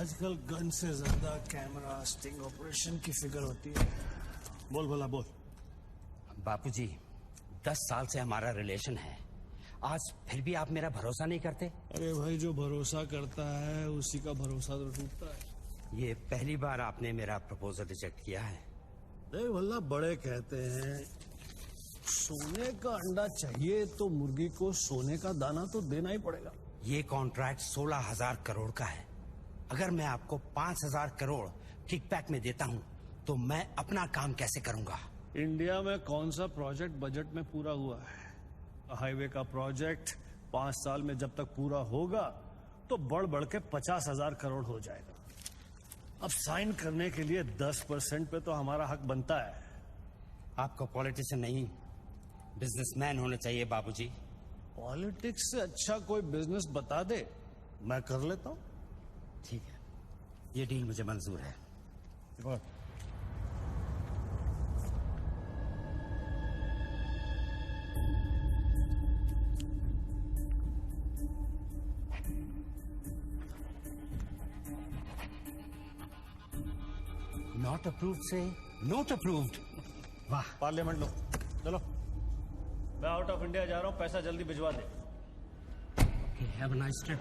आजकल गन से ज्यादा कैमरा स्टिंग ऑपरेशन की फिक्र होती है। बोल भला बोल। बापूजी, 10 साल से हमारा रिलेशन है, आज फिर भी आप मेरा भरोसा नहीं करते? अरे भाई, जो भरोसा करता है उसी का भरोसा तो टूटता है। ये पहली बार आपने मेरा प्रपोजल रिजेक्ट किया है। देख भल्ला, बड़े कहते हैं सोने का अंडा चाहिए तो मुर्गी को सोने का दाना तो देना ही पड़ेगा। ये कॉन्ट्रैक्ट 16,000 करोड़ का है। अगर मैं आपको 5,000 करोड़ किकबैक में देता हूं तो मैं अपना काम कैसे करूंगा? इंडिया में कौन सा प्रोजेक्ट बजट में पूरा हुआ है? हाईवे का प्रोजेक्ट 5 साल में जब तक पूरा होगा तो बढ़ बढ़ के 50,000 करोड़ हो जाएगा। अब साइन करने के लिए 10% पे तो हमारा हक बनता है। आपको पॉलिटिशियन नहीं, बिजनेसमैन होना चाहिए बाबूजी। पॉलिटिक्स से अच्छा कोई बिजनेस बता दे, मैं कर लेता हूं। ठीक है, ये डील मुझे मंजूर है। नॉट अप्रूव्ड से नॉट अप्रूव्ड। वाह। पार्लियामेंट लो, चलो। मैं आउट ऑफ इंडिया जा रहा हूं, पैसा जल्दी भिजवा दे। Have a nice trip.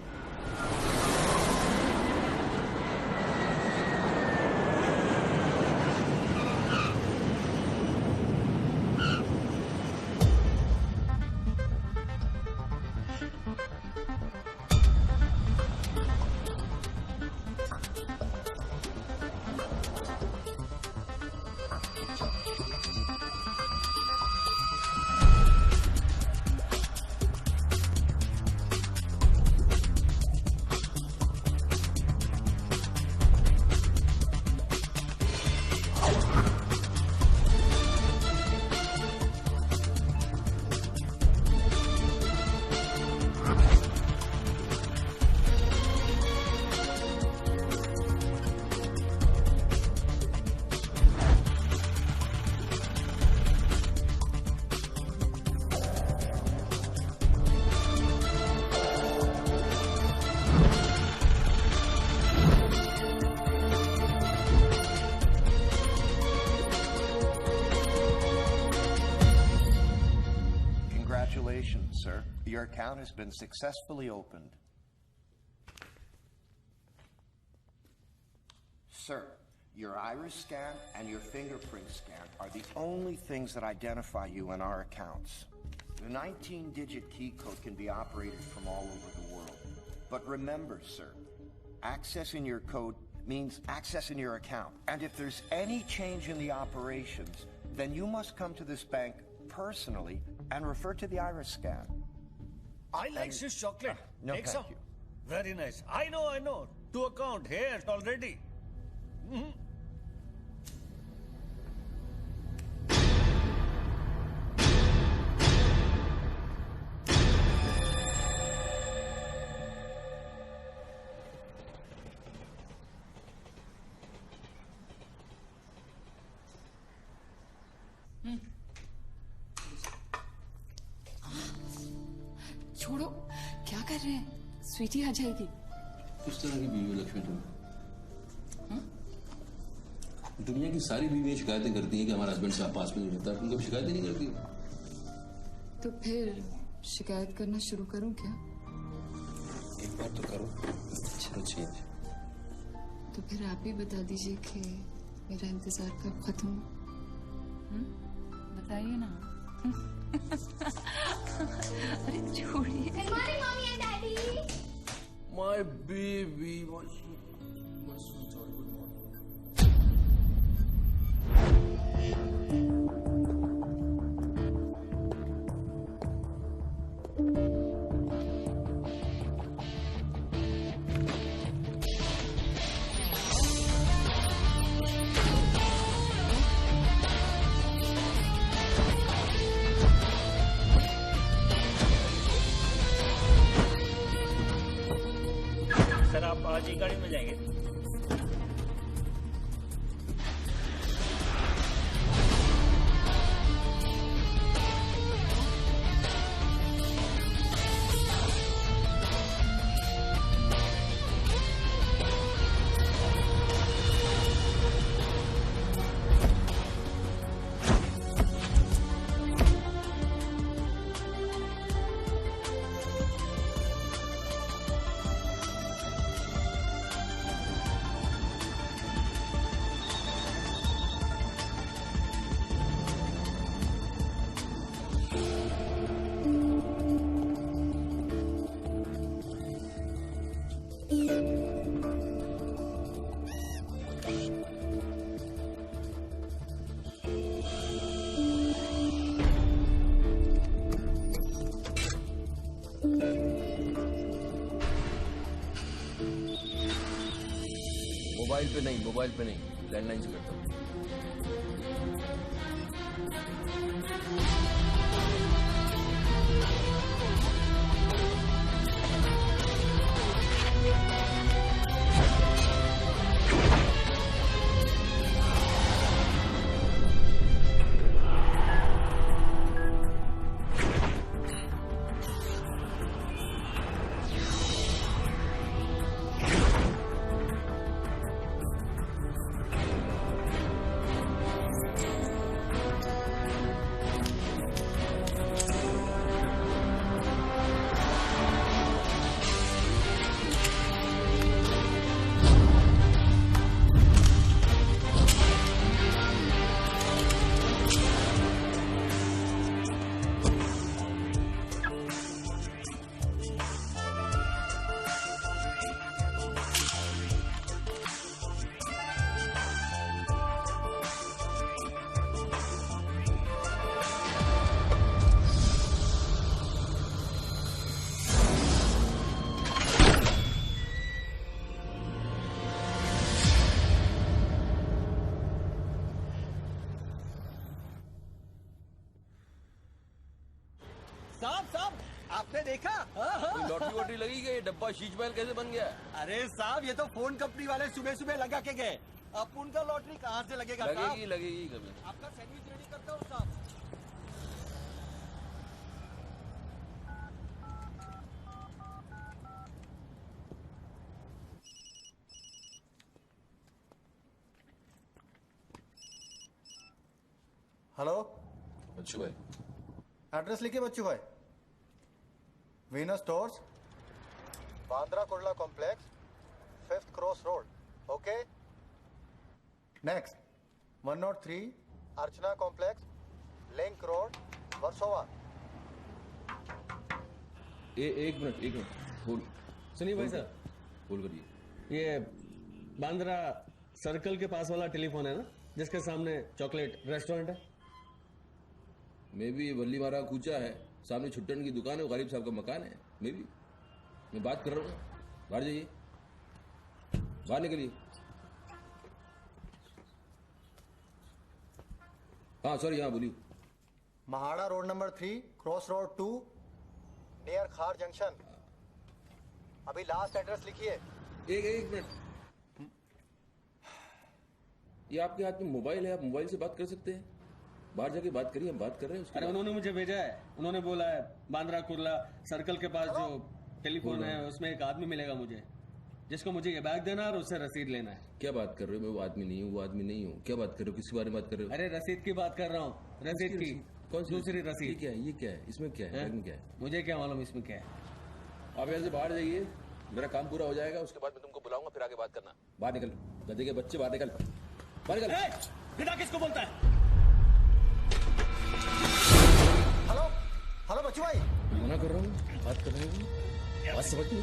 Congratulations, sir. Your account has been successfully opened. Sir, your iris scan and your fingerprint scan are the only things that identify you in our accounts. The 19-digit key code can be operated from all over the world. But remember, sir, accessing your code means accessing your account. And if there's any change in the operations, then you must come to this bank personally and refer to the iris scan. I like Swiss chocolate. No, Take thank some. you. Very nice. I know. To account here already. छोड़ो, क्या कर रहे हैं? स्वीटी आ जाएगी। किस तरह की बीवी लक्ष्मी तुम? दुनिया की सारी बीवियां शिकायतें करती हैं कि हमारा हस्बैंड साहब पास में नहीं रहता, तुम कभी शिकायतें नहीं करती? तो फिर शिकायत करना शुरू करूं क्या? एक बार तो करो, चलो चेंज। तो फिर आप ही बता दीजिए कि मेरा इंतजार कब खत्म हो? बताइए ना। अरे छोड़िए। My baby. सर, आप आज ही गाड़ी में जाएंगे मोबाइल पे नहीं, लैंडलाइन से करता हूँ। साहब आपने देखा? कोई लॉटरी वॉटरी लगी गई, डब्बा शीश महल कैसे बन गया? अरे साहब ये तो फोन कंपनी वाले सुबह सुबह लगा के गए। अब उनका लॉटरी कहाँ से लगेगा? लगेगी कभी। आपका सैंडविच रेडी करता हूँ साहब। हेलो, बच्चू भाई, एड्रेस लिखिए बच्चू भाई। Venus stores, Bandra Kurla complex, 5th cross road. Okay. Next 103 अर्चना कॉम्प्लेक्स, लिंक रोड, वर्सोवा। एक मिनट बोल। सुनिए भाई साहब, बोल करिए। ये बांद्रा सर्कल के पास वाला टेलीफोन है ना, जिसके सामने चॉकलेट रेस्टोरेंट है? मे भी वल्ली मारा कूचा है, सामने छुट्टन की दुकान है, गरीब साहब का मकान है। मे भी मैं बात कर रहा हूँ, बाहर जाइए, बाहर निकलिए। हाँ सॉरी, हाँ बोलिए। MHADA road number 3 cross road 2 near खार जंक्शन। अभी लास्ट एड्रेस लिखिए। एक मिनट, ये आपके हाथ में मोबाइल है, आप मोबाइल से बात कर सकते हैं। बाहर जाके बात करिए, हम बात कर रहे हैं। अरे उन्होंने मुझे भेजा है, उन्होंने बोला है बांद्रा कुर्ला सर्कल के पास जो टेलीफोन है उसमें एक आदमी मिलेगा मुझे, जिसको मुझे ये बैग देना है और उससे रसीद लेना है। क्या बात कर रहे हो? मैं वो आदमी नहीं हूँ। क्या बात कर रहे हो? किसके बारे में बात कर रहे हो? अरे रसीद की बात कर रहा हूँ, रसीद की। कौन सी? दूसरी रसीद। ये क्या है? इसमें क्या है? बैग क्या है? मुझे क्या मालूम इसमें क्या है। आप यहाँ से बाहर जाइए, मेरा काम पूरा हो जाएगा, उसके बाद मैं तुमको बुलाऊंगा, फिर आगे बात करना। बाहर निकल, गधे के बच्चे, बाहर निकल। बेटा किसको बोलता है? हेलो हेलो बच्चू भाई। मना कर रहा हूँ, बात कर रहे हो, बात समझ नहीं।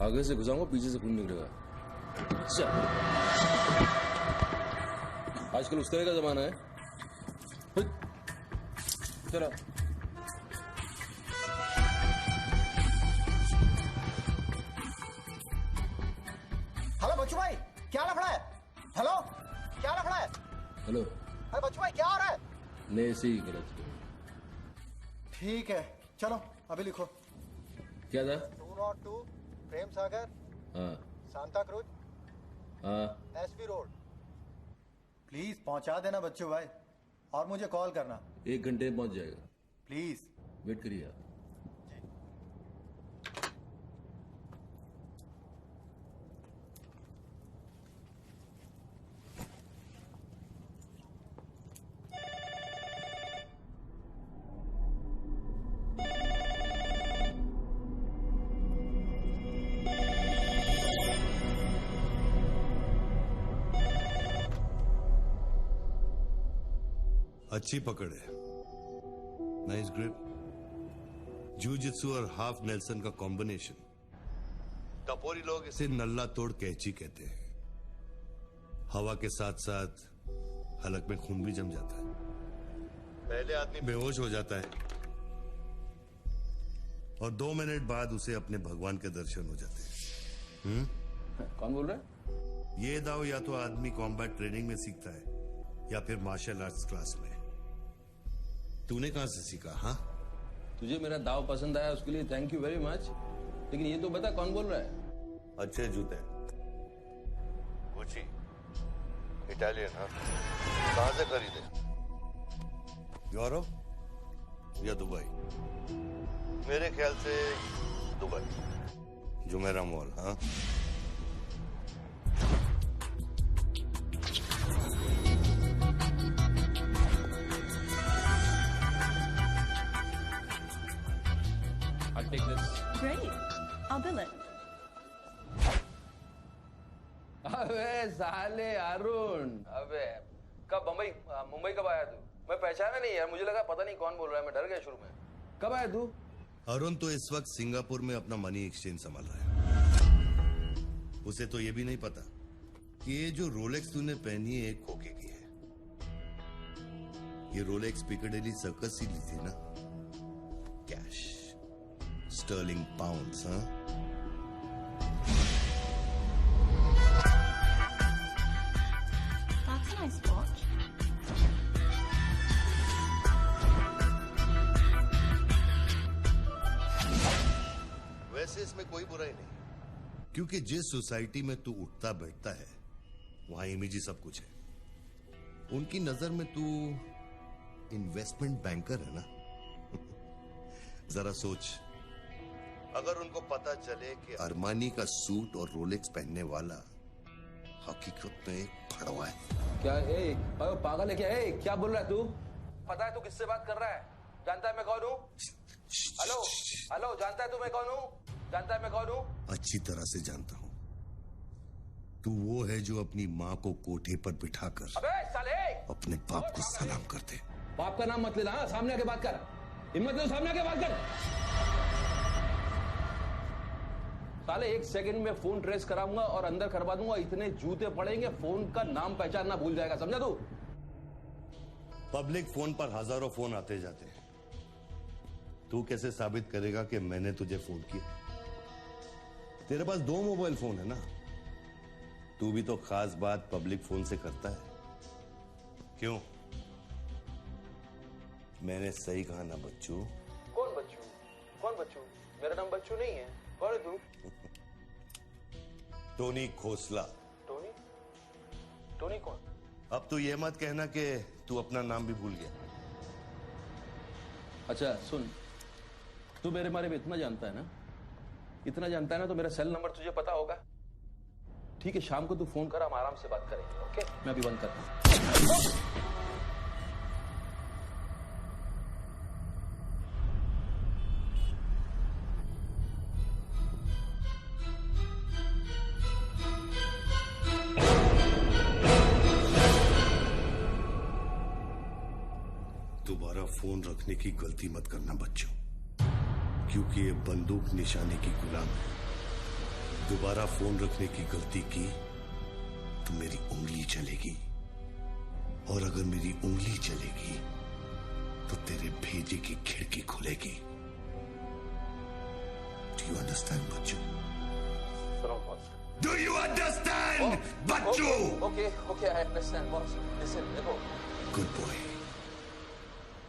आगे से घुसाऊंगा, पीछे से खून निकलेगा। आजकल उस तरह का जमाना है। चलो हेलो बच्चू भाई, क्या लफड़ा है? हेलो, क्या लफड़ा है? हेलो। अरे बच्चू भाई क्या हो रहा है? नहीं, ऐसे ही गलत। ठीक है चलो अभी लिखो। क्या था? 202 प्रेम सागर, हाँ सांता क्रूज, हाँ। SB road. प्लीज पहुंचा देना बच्चू भाई, और मुझे कॉल करना। 1 घंटे में पहुंच जाएगा, प्लीज। वेट करिए आप। अच्छी पकड़ है, नाइस ग्रिप। जूजित्सु और हाफ नेल्सन का कॉम्बिनेशन। टपोरी लोग इसे नल्ला तोड़ कैची कहते हैं। हवा के साथ साथ हलक में खून भी जम जाता है। पहले आदमी बेहोश हो जाता है, और 2 मिनट बाद उसे अपने भगवान के दर्शन हो जाते हैं। कौन बोल रहा है? ये दाव या तो आदमी कॉम्बैट ट्रेनिंग में सीखता है या फिर मार्शल आर्ट्स क्लास में। तूने कहां से सीखा? हाँ, तुझे मेरा दाव पसंद आया उसके लिए थैंक यू वेरी मच, लेकिन ये तो बता कौन बोल रहा है? अच्छे जूते, गुची, इटालियन। हाँ, कहां से खरीदे? यूरोप या दुबई? मेरे ख्याल से दुबई, जुमेरा मॉल। हाँ, I'll take this. Great. I'll bill it. अबे साले अरुण, अबे कब मुंबई कब आया तू? मैं पहचाना नहीं यार, मुझे लगा पता नहीं कौन बोल रहा है, मैं डर गया शुरू में। कब आया तू? अरुण तो इस वक्त सिंगापुर में अपना मनी एक्सचेंज संभाल रहा है। उसे तो ये भी नहीं पता कि ये जो रोलेक्स तूने पहनी है एक खोखे की है। ये रोलेक्स पिकाडेली सर्कस ही ली थी ना? Cash, sterling pounds. हाँ, That's a nice watch. वैसे इसमें कोई बुराई नहीं, क्योंकि जिस सोसाइटी में तू उठता बैठता है वहां इमेज ही सब कुछ है। उनकी नजर में तू इन्वेस्टमेंट बैंकर है ना? जरा सोच, अगर उनको पता चले कि अरमानी का सूट और रोलेक्स पहनने वाला हकीकत में एक फड़वा है। क्या पागल है क्या? क्या बोल रहा है तू? पता है तू किससे बात कर रहा है? जानता है मैं कौन हूँ? हेलो हेलो, जानता है तू मैं कौन हूँ? जानता है मैं कौन हूँ? अच्छी तरह से जानता हूं। तू वो है जो अपनी माँ को कोठे पर बिठाकर अबे साले अपने बाप को सलाम करते। बाप का नाम मत लेना। हाँ, सामने आके बात कर, हिम्मत दे सामने आके बात कर। साले 1 सेकंड में फोन ट्रेस कराऊंगा और अंदर करवा दूंगा। इतने जूते पड़ेंगे, फोन का नाम पहचानना भूल जाएगा, समझा तू? पब्लिक फोन पर हजारों फोन आते जाते हैं। तू कैसे साबित करेगा कि मैंने तुझे फोन किया? तेरे पास 2 मोबाइल फोन है ना? तू भी तो खास बात पब्लिक फोन से करता है, क्यों? मैंने सही कहा ना बच्चू? कौन बच्चू? कौन बच्चू? मेरा नाम बच्चू नहीं है। कौन है तू? टोनी खोसला। टोनी? टोनी कौन? अब तू ये मत कहना कि तू अपना नाम भी भूल गया। अच्छा सुन, तू मेरे बारे में इतना जानता है ना, इतना जानता है ना, तो मेरा सेल नंबर तुझे पता होगा। ठीक है, शाम को तू फोन कर, हम आराम से बात करेंगे। ओके, मैं अभी बंद करता हूं। दोबारा फोन रखने की गलती मत करना बच्चों, क्योंकि ये बंदूक निशाने की गुलाम है। दोबारा फोन रखने की गलती की तो मेरी उंगली चलेगी, और अगर मेरी उंगली चलेगी तो तेरे भेजे की खिड़की खुलेगी। Do you understand Bachchu? Do you understand Bachchu? Okay okay, I understand boss. Listen, देखो, गुड बॉय।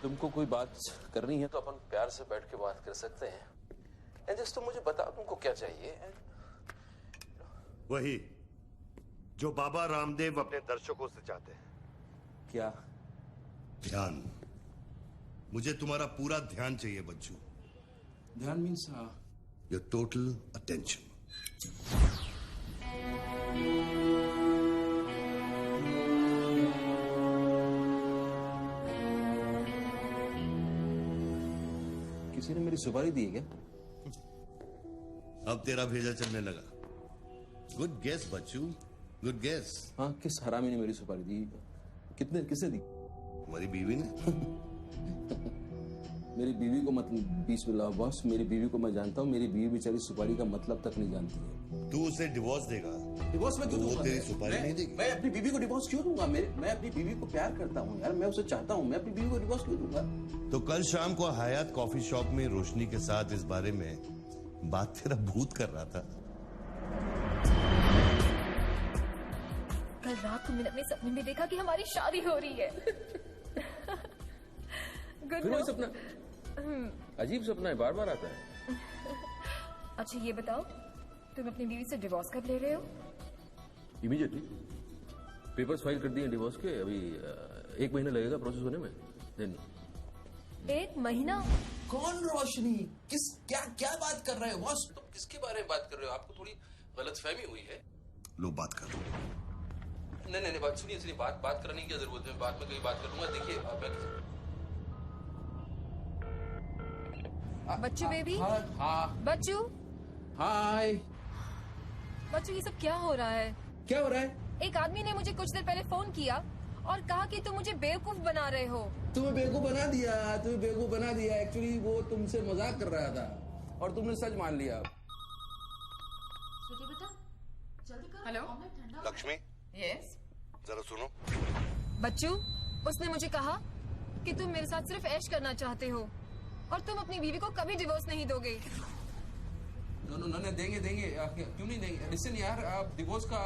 तुमको कोई बात करनी है तो अपन प्यार से बैठ के बात कर सकते हैं। एंड जस्ट तुम मुझे बताओ तुमको क्या चाहिए। वही जो बाबा रामदेव अपने दर्शकों से चाहते हैं। क्या? ध्यान। मुझे तुम्हारा पूरा ध्यान चाहिए बच्चू। ध्यान मीन्स योर टोटल अटेंशन। किसी ने मेरी सुपारी दी है क्या? अब तेरा भेजा चलने लगा। गुड गेस बच्चू, गुड गेस। हाँ, किस हरामी ने मेरी सुपारी दी? किसने दी? तुम्हारी बीवी ने। मेरी बीवी को मतलब 20 मिला बॉस। मेरी बीवी को मैं जानता हूँ। मेरी बीवी बेचारी सुपारी का मतलब तक नहीं जानती है। तू उसे डिवोर्स देगा डिवोर्स मैं क्यों वो दूंगा? तेरी सुपारी नहीं देगी? मैं अपनी बीवी को डिवोर्स क्यों दूंगा? मैं अपनी बीवी को प्यार करता हूँ यार, मैं उसे चाहता हूँ, मैं अपनी बीवी को डिवोर्स क्यों दूंगा? तो कल शाम को हयात कॉफी शॉप में रोशनी के साथ इस बारे में बात तेरा भूत कर रहा था। कल रात को मैंने अपने सपने में देखा कि हमारी शादी हो रही है। गुड फिर वही सपना, अजीब सपना है, बार बार आता है। अच्छा ये बताओ, तुम अपनी बीवी से डिवोर्स कब ले रहे हो? इमीडिएटली पेपर्स फाइल कर दिए डिवोर्स के, अभी 1 महीना लगेगा प्रोसेस होने में। देन 1 महीना? कौन रोशनी? क्या बात कर रहे हो बॉस? तुम किसके बारे में बात कर रहे हो? आपको थोड़ी गलतफहमी हुई है। लो बात कर। नहीं बात सुनिए, बात करने की क्या जरूरत है? बाद में कहीं बात करूंगा। देखिए बच्चू बेबी। हाँ बच्चू। हाय। बच्चू ये सब क्या हो रहा है? क्या हो रहा है? एक आदमी ने मुझे कुछ देर पहले फोन किया और कहा कि तुम मुझे बेवकूफ बना रहे हो। तुम्हें बेवकूफ बना दिया। एक्चुअली वो तुमसे मजाक कर रहा था और तुमने सच मान लिया। Hello Lakshmi, yes. जरा सुनो। बच्चू, उसने मुझे कहा कि तुम मेरे साथ सिर्फ ऐश करना चाहते हो और तुम अपनी बीवी को कभी डिवोर्स नहीं दोगे। नो देंगे क्यों नहीं देंगे? लिसन यार, आप डिवोर्स का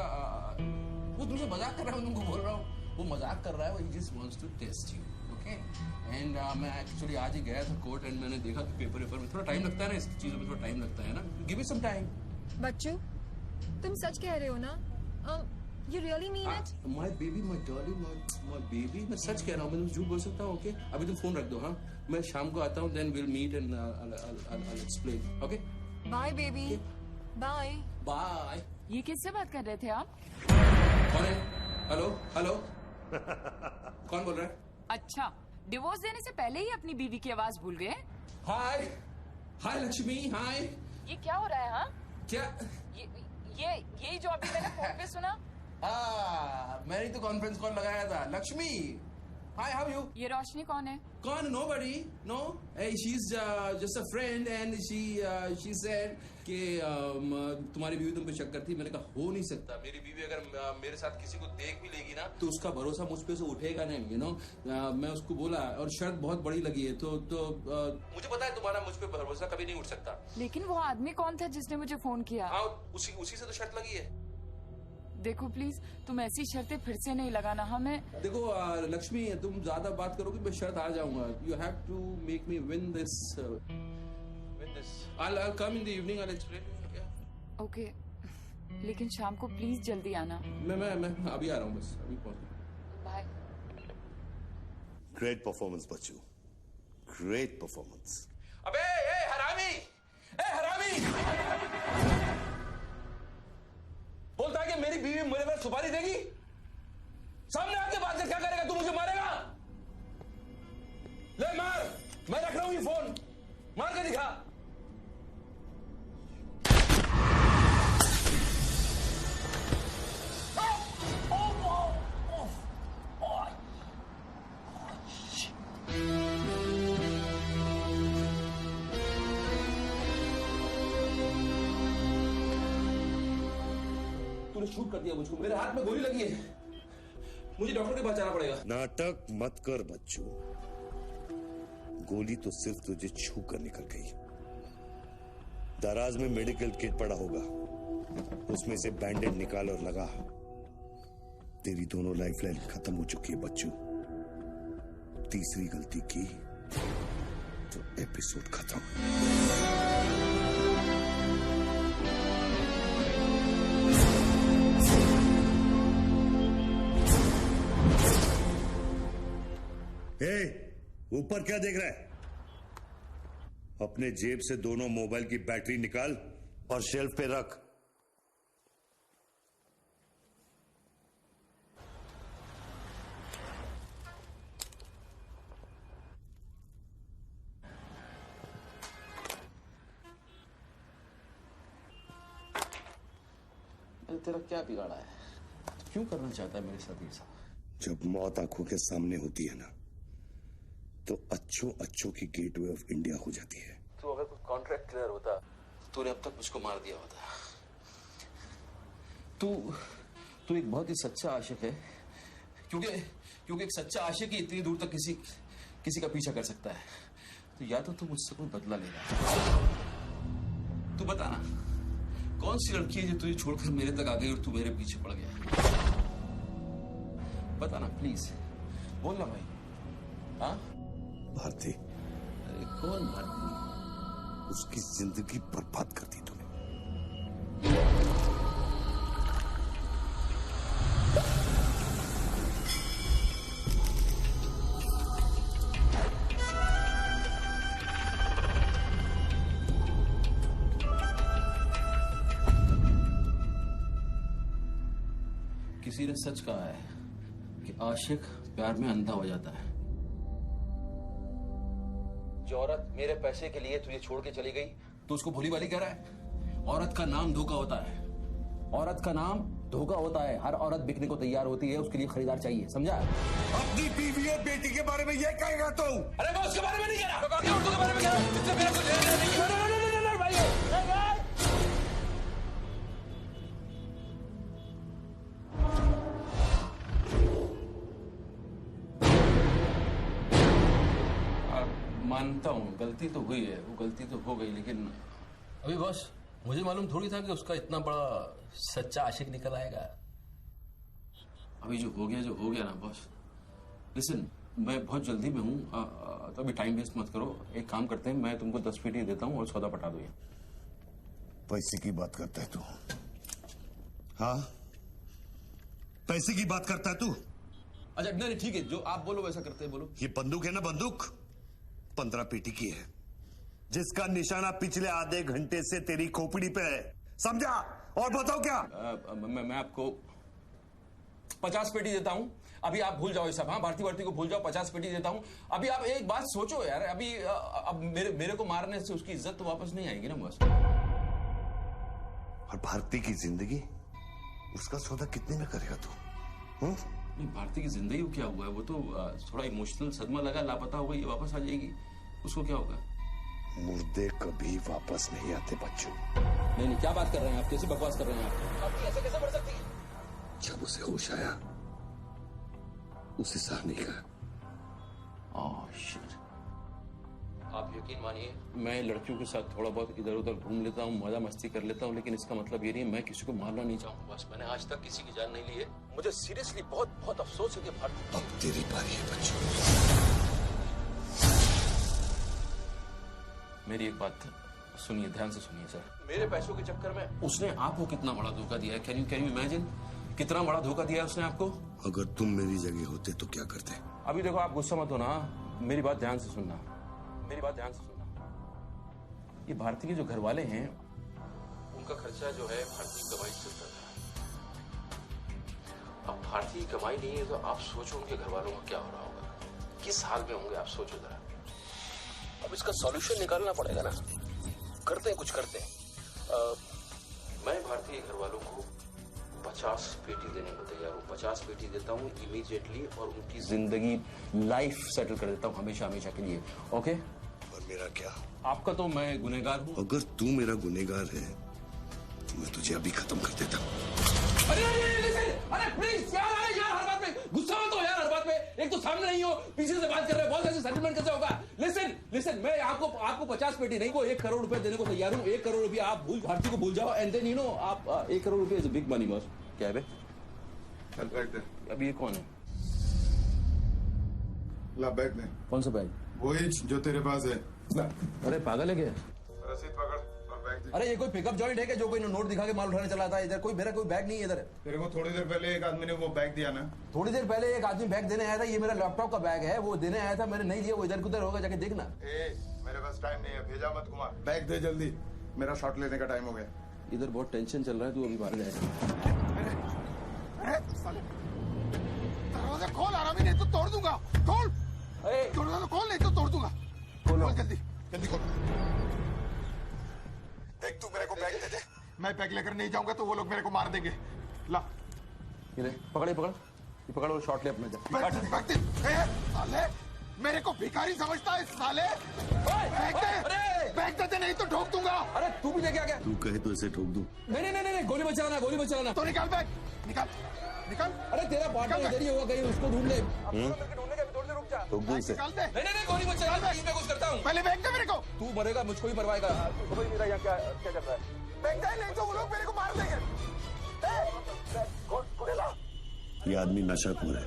वो तुमसे मजाक कर रहा है, तुमको बोल रहा हूँ, वो मजाक कर रहा है, वो just wants to test you, okay? And मैं एक्चुअली आज ही गया था कोर्ट एंड मैंने देखा कि पेपर में थोड़ा टाइम लगता है ना, इस चीजों में थोड़ा टाइम लगता है ना। Give it some time. बच्चू, तुम सच कह रहे हो ना? You really mean it? My baby, my darling, my baby, मैं सच कह रहा हूँ, मैं तुम झूठ बोल सकता हूँ, ओके? अभी तुम फोन रख दो, हाँ? मैं शाम को आता हूँ, then we'll meet and I'll explain, okay? Bye baby, bye. Bye. ये किससे बात कर रहे थे आप? कौन है? हेलो कौन बोल रहा है? अच्छा, डिवोर्स देने से पहले ही अपनी बीवी की आवाज भूल गए? हाय लक्ष्मी, हाय। ये क्या हो रहा है? हाँ, क्या? ये जो अभी मैंने फोन पे सुना। मैंने तो कॉन्फ्रेंस कॉल लगाया था। Lakshmi, hi, how you? ये रोशनी कौन है? कौन? Nobody, no. She is just a friend and she said कि तुम्हारी बीवी तुम पे शक करती। मैंने कहा हो नहीं सकता, मेरी बीवी अगर मेरे साथ किसी को देख भी लेगी ना तो उसका भरोसा मुझ पे से उठेगा नहीं, यू नो। मैं उसको बोला और शर्त बहुत बड़ी लगी है, तो मुझे पता है तुम्हारा मुझ पे भरोसा कभी नहीं उठ सकता। लेकिन वो आदमी कौन था जिसने मुझे फोन किया? हाँ, उसी से तो शर्त लगी है। देखो प्लीज, तुम ऐसी शर्तें फिर से नहीं लगाना। हमें देखो लक्ष्मी, तुम ज्यादा बात करोगे मैं शर्त आ जाऊंगा। You have to make me win this. I'll come in the evening, I'll explain. Okay, लेकिन शाम को प्लीज जल्दी आना। मैं अभी आ रहा हूँ, बस अभी पहुंच। बाय। ग्रेट परफॉर्मेंस बच्चू, ग्रेट परफॉर्मेंस। अबे हरामी, बोलता है कि मेरी बीवी मेरे पर सुपारी देगी, सामने आके बात कर, क्या करेगा तू? मुझे मारेगा? ले मार, मैं रख रहा हूँ ये फोन, मार के दिखा। तूने शूट कर दिया मुझको, मेरे हाथ में गोली लगी है, मुझे डॉक्टर के पास जाना पड़ेगा। नाटक मत कर बच्चू, गोली तो सिर्फ तुझे छू कर निकल गई। दराज में मेडिकल किट पड़ा होगा, उसमें से बैंडेड निकाल और लगा। तेरी दोनों लाइफलाइन खत्म हो चुकी है बच्चू। तीसरी गलती की तो एपिसोड खत्म। ऊपर क्या देख रहा है? अपने जेब से दोनों मोबाइल की बैटरी निकाल और शेल्फ पे रख। तेरा क्या बिगाड़ा है? क्यों करना चाहता है मेरे साथ ये सब? जब मौत आंखों के सामने होती है ना, तो अच्छों की गेटवे ऑफ इंडिया हो जाती है। तो अगर कुछ कॉन्ट्रैक्ट क्लियर होता, तूने अब तक मुझको मार दिया होता। तू एक बहुत ही सच्चा आशिक है, क्योंकि एक सच्चा आशिक ही इतनी दूर तक किसी का पीछा कर सकता है। तो या तो तू मुझसे कोई बदला ले रहा। तू बता ना, कौन सी लड़की है जो तुझे छोड़कर मेरे तक आ गई और तू मेरे पीछे पड़ गया? बता ना प्लीज, बोल ना भाई। हाँ भारती। अरे कौन भारती? उसकी जिंदगी बर्बाद कर दी तूने। किसी ने सच कहा है कि आशिक प्यार में अंधा हो जाता है। जो औरत मेरे पैसे के लिए तुझे छोड़ के चली गई तो उसको भोली भाली कह रहा है? औरत का नाम धोखा होता है। औरत का नाम धोखा होता है। हर औरत बिकने को तैयार होती है, उसके लिए खरीदार चाहिए, समझा? अपनी बीवी और बेटी के बारे में ये कहेगा तू? अरे मैं उसके बारे में नहीं कह रहा, औरतों के बारे में कह रहा हूं। इससे मेरा कुछ लेना नहीं है। मानता हूँ गलती तो हुई है, वो गलती तो हो गई, लेकिन अभी बॉस मुझे मालूम थोड़ी था कि उसका इतना बड़ा सच्चा आशिक निकल आएगा। अभी जो हो गया ना बॉस। लिसन, मैं बहुत जल्दी में हूँ, तो अभी टाइम वेस्ट मत करो। एक काम करते हैं, मैं तुमको 10 पेटी देता हूँ और सौदा पटा दो। पैसे की बात करता है तू? हाँ, पैसे की बात करता है तू? अच्छा नहीं ठीक है, जो आप बोलो वैसा करते हैं, बोलो। ये बंदूक है ना, बंदूक 15 पेटी की है, जिसका निशाना पिछले आधे घंटे से तेरी खोपड़ी पे है, समझा? और बताओ क्या? मैं आपको 50 पेटी देता हूं। अभी आप भूल जाओ ये सब। हाँ, भारती को भूल जाओ, 50 पेटी देता हूं। अभी आप एक बात सोचो यार, अभी अब मेरे को मारने से उसकी इज्जत तो वापस नहीं आएगी ना बस। और भारती की जिंदगी, उसका सौदा कितने में करेगा तू? नहीं, भारती की जिंदगी को क्या हुआ है? वो तो थोड़ा इमोशनल सदमा लगा, लापता हो गई, वापस आ जाएगी। उसको क्या होगा? मुर्दे कभी वापस नहीं आते बच्चों। नहीं, क्या बात कर रहे हैं आप? कैसे बकवास कर रहे हैं आप? ऐसे कैसे बढ़ सकती है? जब उसे होश आया, उसे सह नहीं कहा। आप यकीन मानिए, मैं लड़कियों के साथ थोड़ा बहुत इधर उधर घूम लेता हूँ, मजा मस्ती कर लेता हूँ, लेकिन इसका मतलब ये नहीं है मैं किसी को मारना नहीं चाहूंगा। बस मैंने आज तक किसी की जान नहीं ली है। मुझे सीरियसली बहुत अफसोस है कि भारती। अब तेरी बारी है बच्चों। मेरी एक बात सुनिए, ध्यान से सुनिए सर। मेरे पैसों के चक्कर में उसने आपको कितना बड़ा धोखा दिया है? Can you imagine? कितना बड़ा धोखा दिया है उसने आपको? अगर तुम मेरी जगह होते तो क्या करते? अभी देखो, आप गुस्सा मत होना, मेरी बात ध्यान से सुनना। ये भारती के जो घर वाले हैं, उनका खर्चा जो है भारती की कमाई से चलता था। अब भारती की कमाई नहीं है तो आप सोचो उनके घर वालों का क्या हो रहा होगा, किस हाल में होंगे, आप सोचो जरा। अब इसका सॉल्यूशन निकालना पड़ेगा ना। करते हैं, कुछ करते हैं। मैं भारती के घर वालों को 50 पेटी देने को तैयार हूँ। 50 पेटी देता हूँ इमीडिएटली, और उनकी जिंदगी, लाइफ सेटल कर देता हूँ हमेशा के लिए। ओके? और मेरा क्या? आपका तो मैं गुनहगार हूँ। अगर तू मेरा गुनहगार है तो मैं तुझे अभी खत्म कर देता हूँ। अरे प्लीज यार, हर बात में गुस्सा मत हो यार, हर बात में। एक तो सामने नहीं हो, पीछे से बात कर रहे हो, बहुत ऐसे सेटलमेंट कैसे होगा? लिसन, मैं आपको 50 पेटी नहीं, को 1 करोड़ रुपए देने को तैयार हूँ। 1 करोड़ रुपया आप भारती को भूल जाओ, एंड देन यू नो, आप 1 करोड़ रुपया इज बिग मनी बॉस। क्या है बे? अब ये कौन है? ला बैग दे। कौन सा बैग? वही जो तेरे पास है। अरे पागल है क्या? रसीद पकड़ और बैग दे। अरे ये कोई पिकअप जॉइंट है क्या जो कोई नोट दिखा के माल उठाने चला था? इधर मेरा कोई बैग नहीं है इधर। तेरे को थोड़ी देर पहले एक आदमी ने वो बैग दिया ना? थोड़ी देर पहले एक आदमी बैग देने आया था। ये मेरा लैपटॉप का बैग है, वो देने आया था, मैंने नहीं दिया। वो इधर उधर होगा, जाके देखना। मेरे पास टाइम नहीं है, भेजा मत घुमा। बैग दे जल्दी, मेरा शॉट लेने का टाइम हो गया। इधर बहुत टेंशन चल रहा है, तू अभी बाहर जाएगा। दरवाजा खोल, आराम ही नहीं तो तोड़ दूंगा। खोल, दरवाजा खोल, नहीं तो तोड़ दूंगा। खोल जल्दी खोल। देख, तू मेरे को बैग दे दे, मैं बैग लेकर नहीं जाऊंगा तो वो लोग मेरे को मार देंगे। ला, ये ले, पकड़ और शॉट ले अपने। साले, मेरे को भिखारी समझता है साले। बैग दे। बैग दे दे, नहीं तो ठोक दूंगा। अरे तू भी लेके आ गया। तू कहे तो इसे ठोक दूं। नहीं, गोली मत चलाना, गोली मत चलाना। तो निकाल बैग, निकाल निकाल। अरे तेरा पार्टनर इधर ही होगा कहीं, उसको ढूंढ ले। ढूंढने का भी थोड़ी देर रुक जा। ठोक दूं इसे। निकाल दे। नहीं, गोली मत चला, मैं कुछ करता हूँ। पहले बैग दे मेरे को। तू मरेगा, मुझको ही मरवाएगा। समझ नहीं रहा यहाँ क्या चल रहा है। बैग दे, नहीं तो वो लोग मेरे को मार देंगे। ये आदमी नशाखोर है,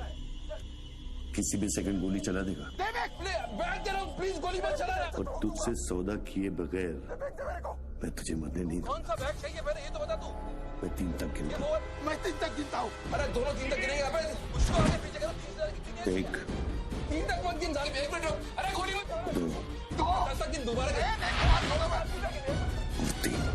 किसी भी सेकंड गोली चला देगा। बैग दे रहा हूँ, प्लीज गोली मत चलाना। और तुझसे सौदा किए बगैर मैं तुझे मरने नहीं दूंगा। कौन सा बैग चाहिए पहले ये तो बता तू। मैं 3 तक गिनूंगा। मैं 3 तक गिनता हूँ। अरे दोनों 3 तक गिनेगा। उसको आगे पीछे करो। 1 3 तक मत गिन साले, 1 मिनट रुक। अरे गोली मत। 2 10 तक गिन दोबारा गिन। 3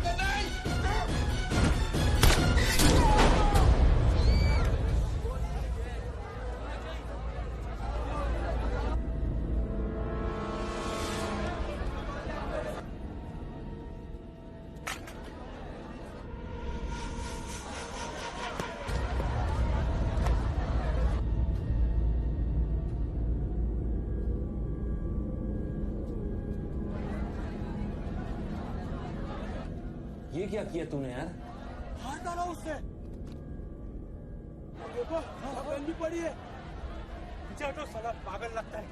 ये क्या किया तूने यार? हाथ डाला उससे। देखो पेन भी पड़ी है। पीछे हटो, साला पागल लगता है।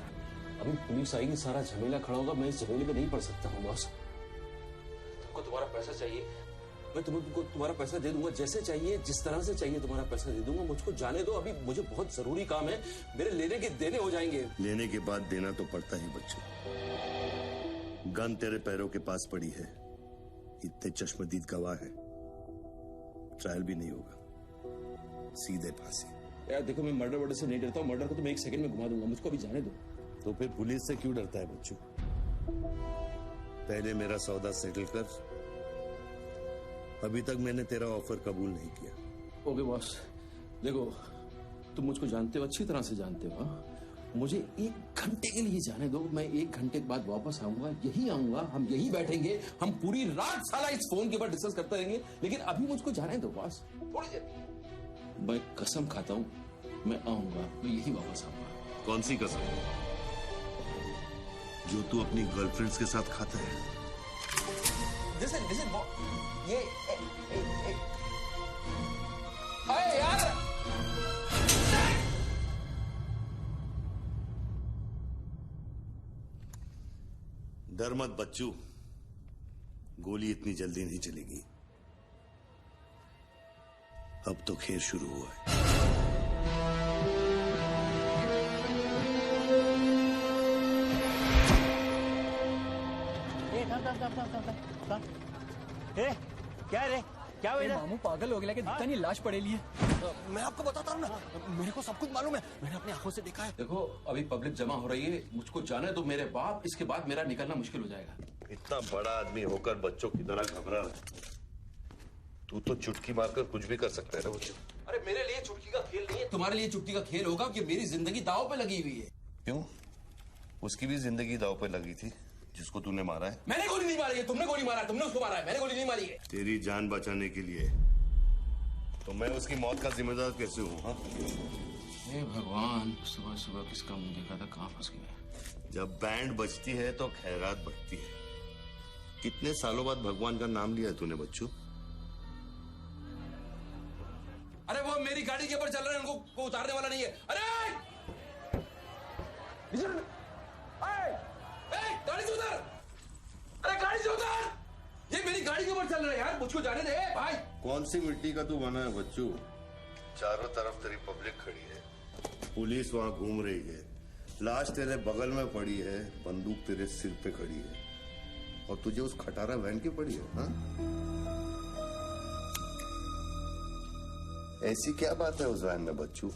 अभी पुलिस आएगी, सारा झमेला खड़ा होगा। मैं इस झमेले में नहीं पड़ सकता हूँ बॉस। तुमको तुम्हारा पैसा चाहिए, मैं तुमको तुम्हारा पैसा दे दूंगा। जैसे चाहिए, जिस तरह से चाहिए तुम्हारा पैसा दे दूंगा। मुझको जाने दो, अभी मुझे बहुत जरूरी काम है। मेरे लेने के देने हो जाएंगे। लेने के बाद देना तो पड़ता ही बच्चों। गन तेरे पैरों के पास पड़ी है, इतने चश्मदीद गवाह है, ट्रायल भी नहीं होगा, सीधे फांसी। यार देखो, मैं मर्डर से नहीं डरता हूँ। मर्डर को तो मैं 1 सेकंड में घुमा दूंगा। मुझको अभी जाने दो। तो फिर पुलिस से क्यों डरता है बच्चों? पहले मेरा सौदा सेटल कर। अभी तक मैंने तेरा ऑफर कबूल नहीं किया। ओके बॉस, देखो तुम मुझको जानते हो, अच्छी तरह से जानते हो। हाँ? मुझे 1 घंटे के लिए जाने दो। मैं 1 घंटे के बाद वापस आऊंगा, यही आऊंगा, हम यही बैठेंगे, हम पूरी रात साला इस फोन के ऊपर डिस्कस करते रहेंगे। लेकिन अभी मुझको जाने दो बॉस, थोड़ी देर। मैं कसम खाता हूँ, मैं आऊंगा, मैं यही वापस आऊंगा। कौन सी कसम? जो तू अपनी गर्लफ्रेंड्स के साथ खाता है। Listen, ये हाय यार। डर मत बच्चू, गोली इतनी जल्दी नहीं चलेगी। अब तो खेल शुरू हुआ है। क्या रे, क्या हुआ? मामू पागल हो गया कि दिखता नहीं, लाश पड़ेली है। मैं आपको बताता हूँ ना, मेरे को सब कुछ मालूम है, मैंने अपनी आंखों से देखा है। देखो अभी पब्लिक जमा हो रही है, मुझको जाने दो मेरे बाप। इसके बाद मेरा निकलना मुश्किल हो जाएगा। इतना बड़ा आदमी होकर बच्चों की तरह घबरा रहा है। तू तो चुटकी मारकर कुछ भी कर सकता है ना बच्चों। अरे मेरे लिए चुटकी का खेल नहीं है, तुम्हारे लिए चुटकी का खेल होगा कि मेरी जिंदगी दांव पे लगी हुई है। क्यों? उसकी भी जिंदगी दांव पे लगी थी, जिसको तूने मारा है। मैंने गोली नहीं मारी है, तुमने गोली मारा है, तुमने उसको मारा है, मैंने गोली नहीं मारी है। तेरी जान बचाने के लिए तो मैं उसकी मौत का जिम्मेदार कैसे हूँ? हाँ? हे भगवान, सुबह सुबह किसका मुंह देखा था, कहाँ फंस गया। जब बैंड बजती है तो खैरात बढ़ती है। कितने सालों बाद भगवान का नाम लिया है तूने बच्चू? अरे वो मेरी गाड़ी के ऊपर चल रहे हैं, उनको उतारने वाला नहीं है। अरे गाड़ी से उतार, अरे गाड़ी से उतार, ये मेरी गाड़ी के ऊपर चल रहा है यार, मुझको जाने दे भाई। कौन सी मिट्टी का तू बना है बच्चू? चारों तरफ तेरी पब्लिक खड़ी है, पुलिस वहां घूम रही है, लाश तेरे बगल में पड़ी है, बंदूक तेरे सिर पे खड़ी है, और तुझे उस खटारा वैन की पड़ी है। हाँ? ऐसी क्या बात है उस वैन में बच्चू,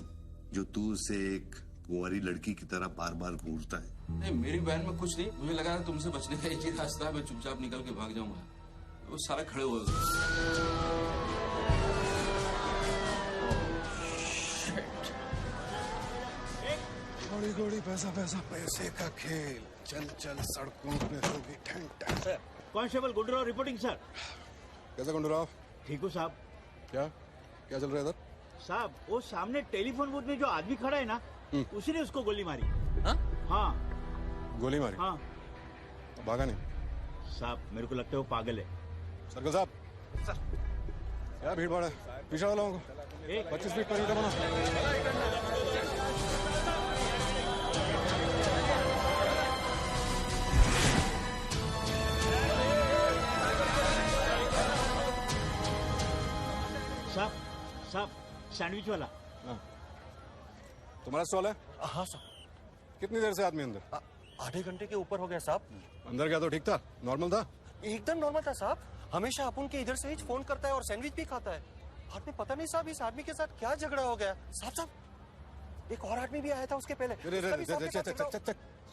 जो तू उसे एक कुंवारी लड़की की तरह बार बार घूरता है? नहीं, मेरी बहन में कुछ नहीं, मुझे लगा तुमसे बचने का एक ही रास्ता है, मैं चुपचाप निकल के भाग जाऊंगा। वो सारे खड़े हुए। घोड़ी घोड़ी पैसा पैसा पैसे का खेल, चल चल सड़कों पे होगी ठन ठन। Sir, constable Gundurao reporting sir. कैसा गुंडूराव? ठीक हूँ साहब। क्या क्या चल रहा है इधर? साहब वो सामने टेलीफोन बूथ में जो आदमी खड़ा है ना, उसी ने उसको गोली मारी। हाँ? गोली मारी? हाँ। भागा नहीं? साहब मेरे को लगता है वो पागल है। सर्कल साहब सर क्या भीड़ भाड़ है, पीछे वाले लोगों को 25 फीट पर बना। साहब सैंडविच वाला। तुम्हारा स्टॉल है? हाँ सर। कितनी देर से आदमी अंदर? आधे घंटे के ऊपर हो गया साहब। अंदर गया तो ठीक था, नॉर्मल था? एकदम नॉर्मल था साहब। हमेशा अपन के इधर से ही फोन करता है और सैंडविच भी खाता है। बाद में पता नहीं साहब इस आदमी के साथ क्या झगड़ा हो गया। साहब एक और आदमी भी आया था उसके पहले।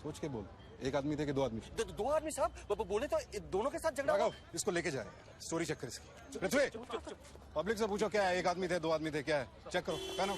सोच के बोल, एक आदमी थे कि 2 आदमी? 2 आदमी साहब। बोले तो दोनों के साथ झगड़ा। इसको लेके जाए, स्टोरी चेक कर इसकी। पृथ्वी पब्लिक से पूछो क्या है, 1 आदमी थे 2 आदमी थे, क्या है चेक करो। पहनो।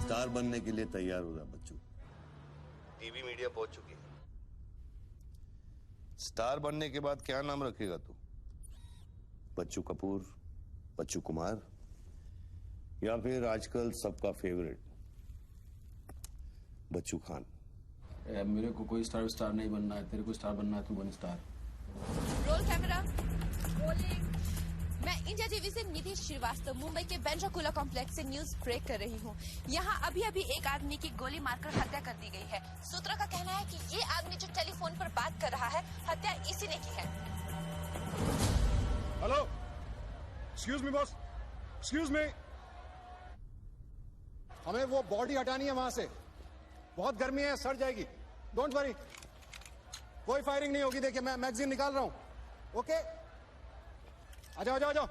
स्टार बनने के लिए तैयार हो रहा बच्चू। टीवी मीडिया पहुंच चुकी है। स्टार बनने के बाद क्या नाम रखेगा तू? बच्चू कपूर, बच्चू कुमार, या फिर आजकल सबका फेवरेट बच्चू खान? मेरे को कोई स्टार नहीं बनना है, तेरे को स्टार बनना है, तू बन स्टार। Roll camera rolling. मैं इंडिया टीवी से निधि श्रीवास्तव मुंबई के बेंड्राकुला कॉम्प्लेक्स से न्यूज ब्रेक कर रही हूँ। यहाँ अभी एक आदमी की गोली मारकर हत्या कर दी गई है। सूत्रों का कहना है कि ये आदमी जो टेलीफोन पर बात कर रहा है, हत्या इसी ने की है। Hello, excuse me boss, excuse me. हमें वो बॉडी हटानी है वहां से, बहुत गर्मी है, सड़ जाएगी। डोंट वरी, कोई फायरिंग नहीं होगी। देखिए मैं मैगजीन निकाल रहा हूँ। ओके, आ जाओ आ जाओ आ जाओ।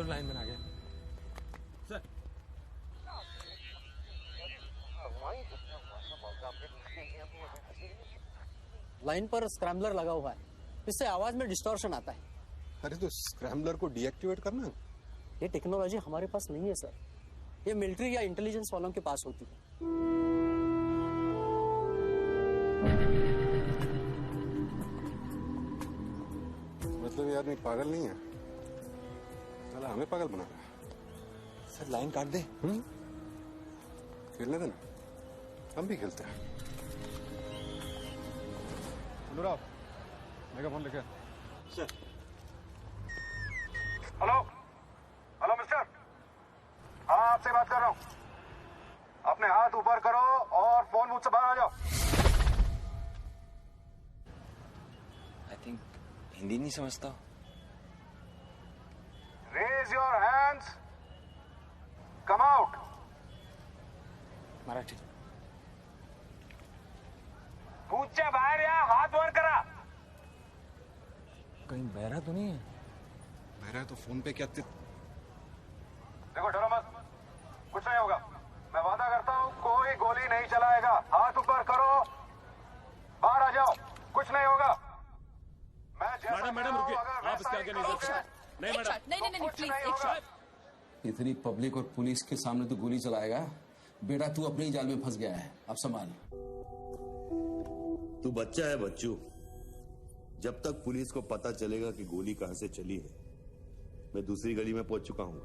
लाइन में आ गया सर। लाइन पर स्क्रैम्बलर लगा हुआ है, इससे आवाज में डिस्टॉर्शन आता है। अरे तो स्क्रैम्बलर को डीएक्टिवेट करना। ये टेक्नोलॉजी हमारे पास नहीं है सर, ये मिलिट्री या इंटेलिजेंस वालों के पास होती है। मतलब ये आदमी पागल नहीं है, साला हमें पागल बना रहा है। सर लाइन काट दे। खेलने देना, हम भी खेलते हैं। अनुराग, मेगाफोन लेके। सर। हेलो हेलो मिस्टर, हाँ आपसे बात कर रहा हूँ। अपने हाथ ऊपर करो और फोन मुझसे बाहर आ जाओ। आई थिंक हिंदी नहीं समझता। Raise your hands, come out. Marathi. पूछे बाहर या हाथ वर करा। कहीं बहरा तो नहीं है? बहरा है तो फोन पे क्या देखो, डरो मत, कुछ नहीं होगा। मैं वादा करता हूँ कोई गोली नहीं चलाएगा। हाथ ऊपर करो, बाहर आ जाओ, कुछ नहीं होगा। मैं मैडम रुकिए, आप इसके आगे नहीं जा सकते। नहीं मैडम, नहीं प्लीज, एक शॉट। इतनी पब्लिक और पुलिस के सामने तो गोली चलाएगा? बेटा तू अपने ही जाल में फंस गया है, अब संभाल। तू बच्चा है बच्चू। जब तक पुलिस को पता चलेगा कि गोली कहां से चली है, मैं दूसरी गली में पहुंच चुका हूं।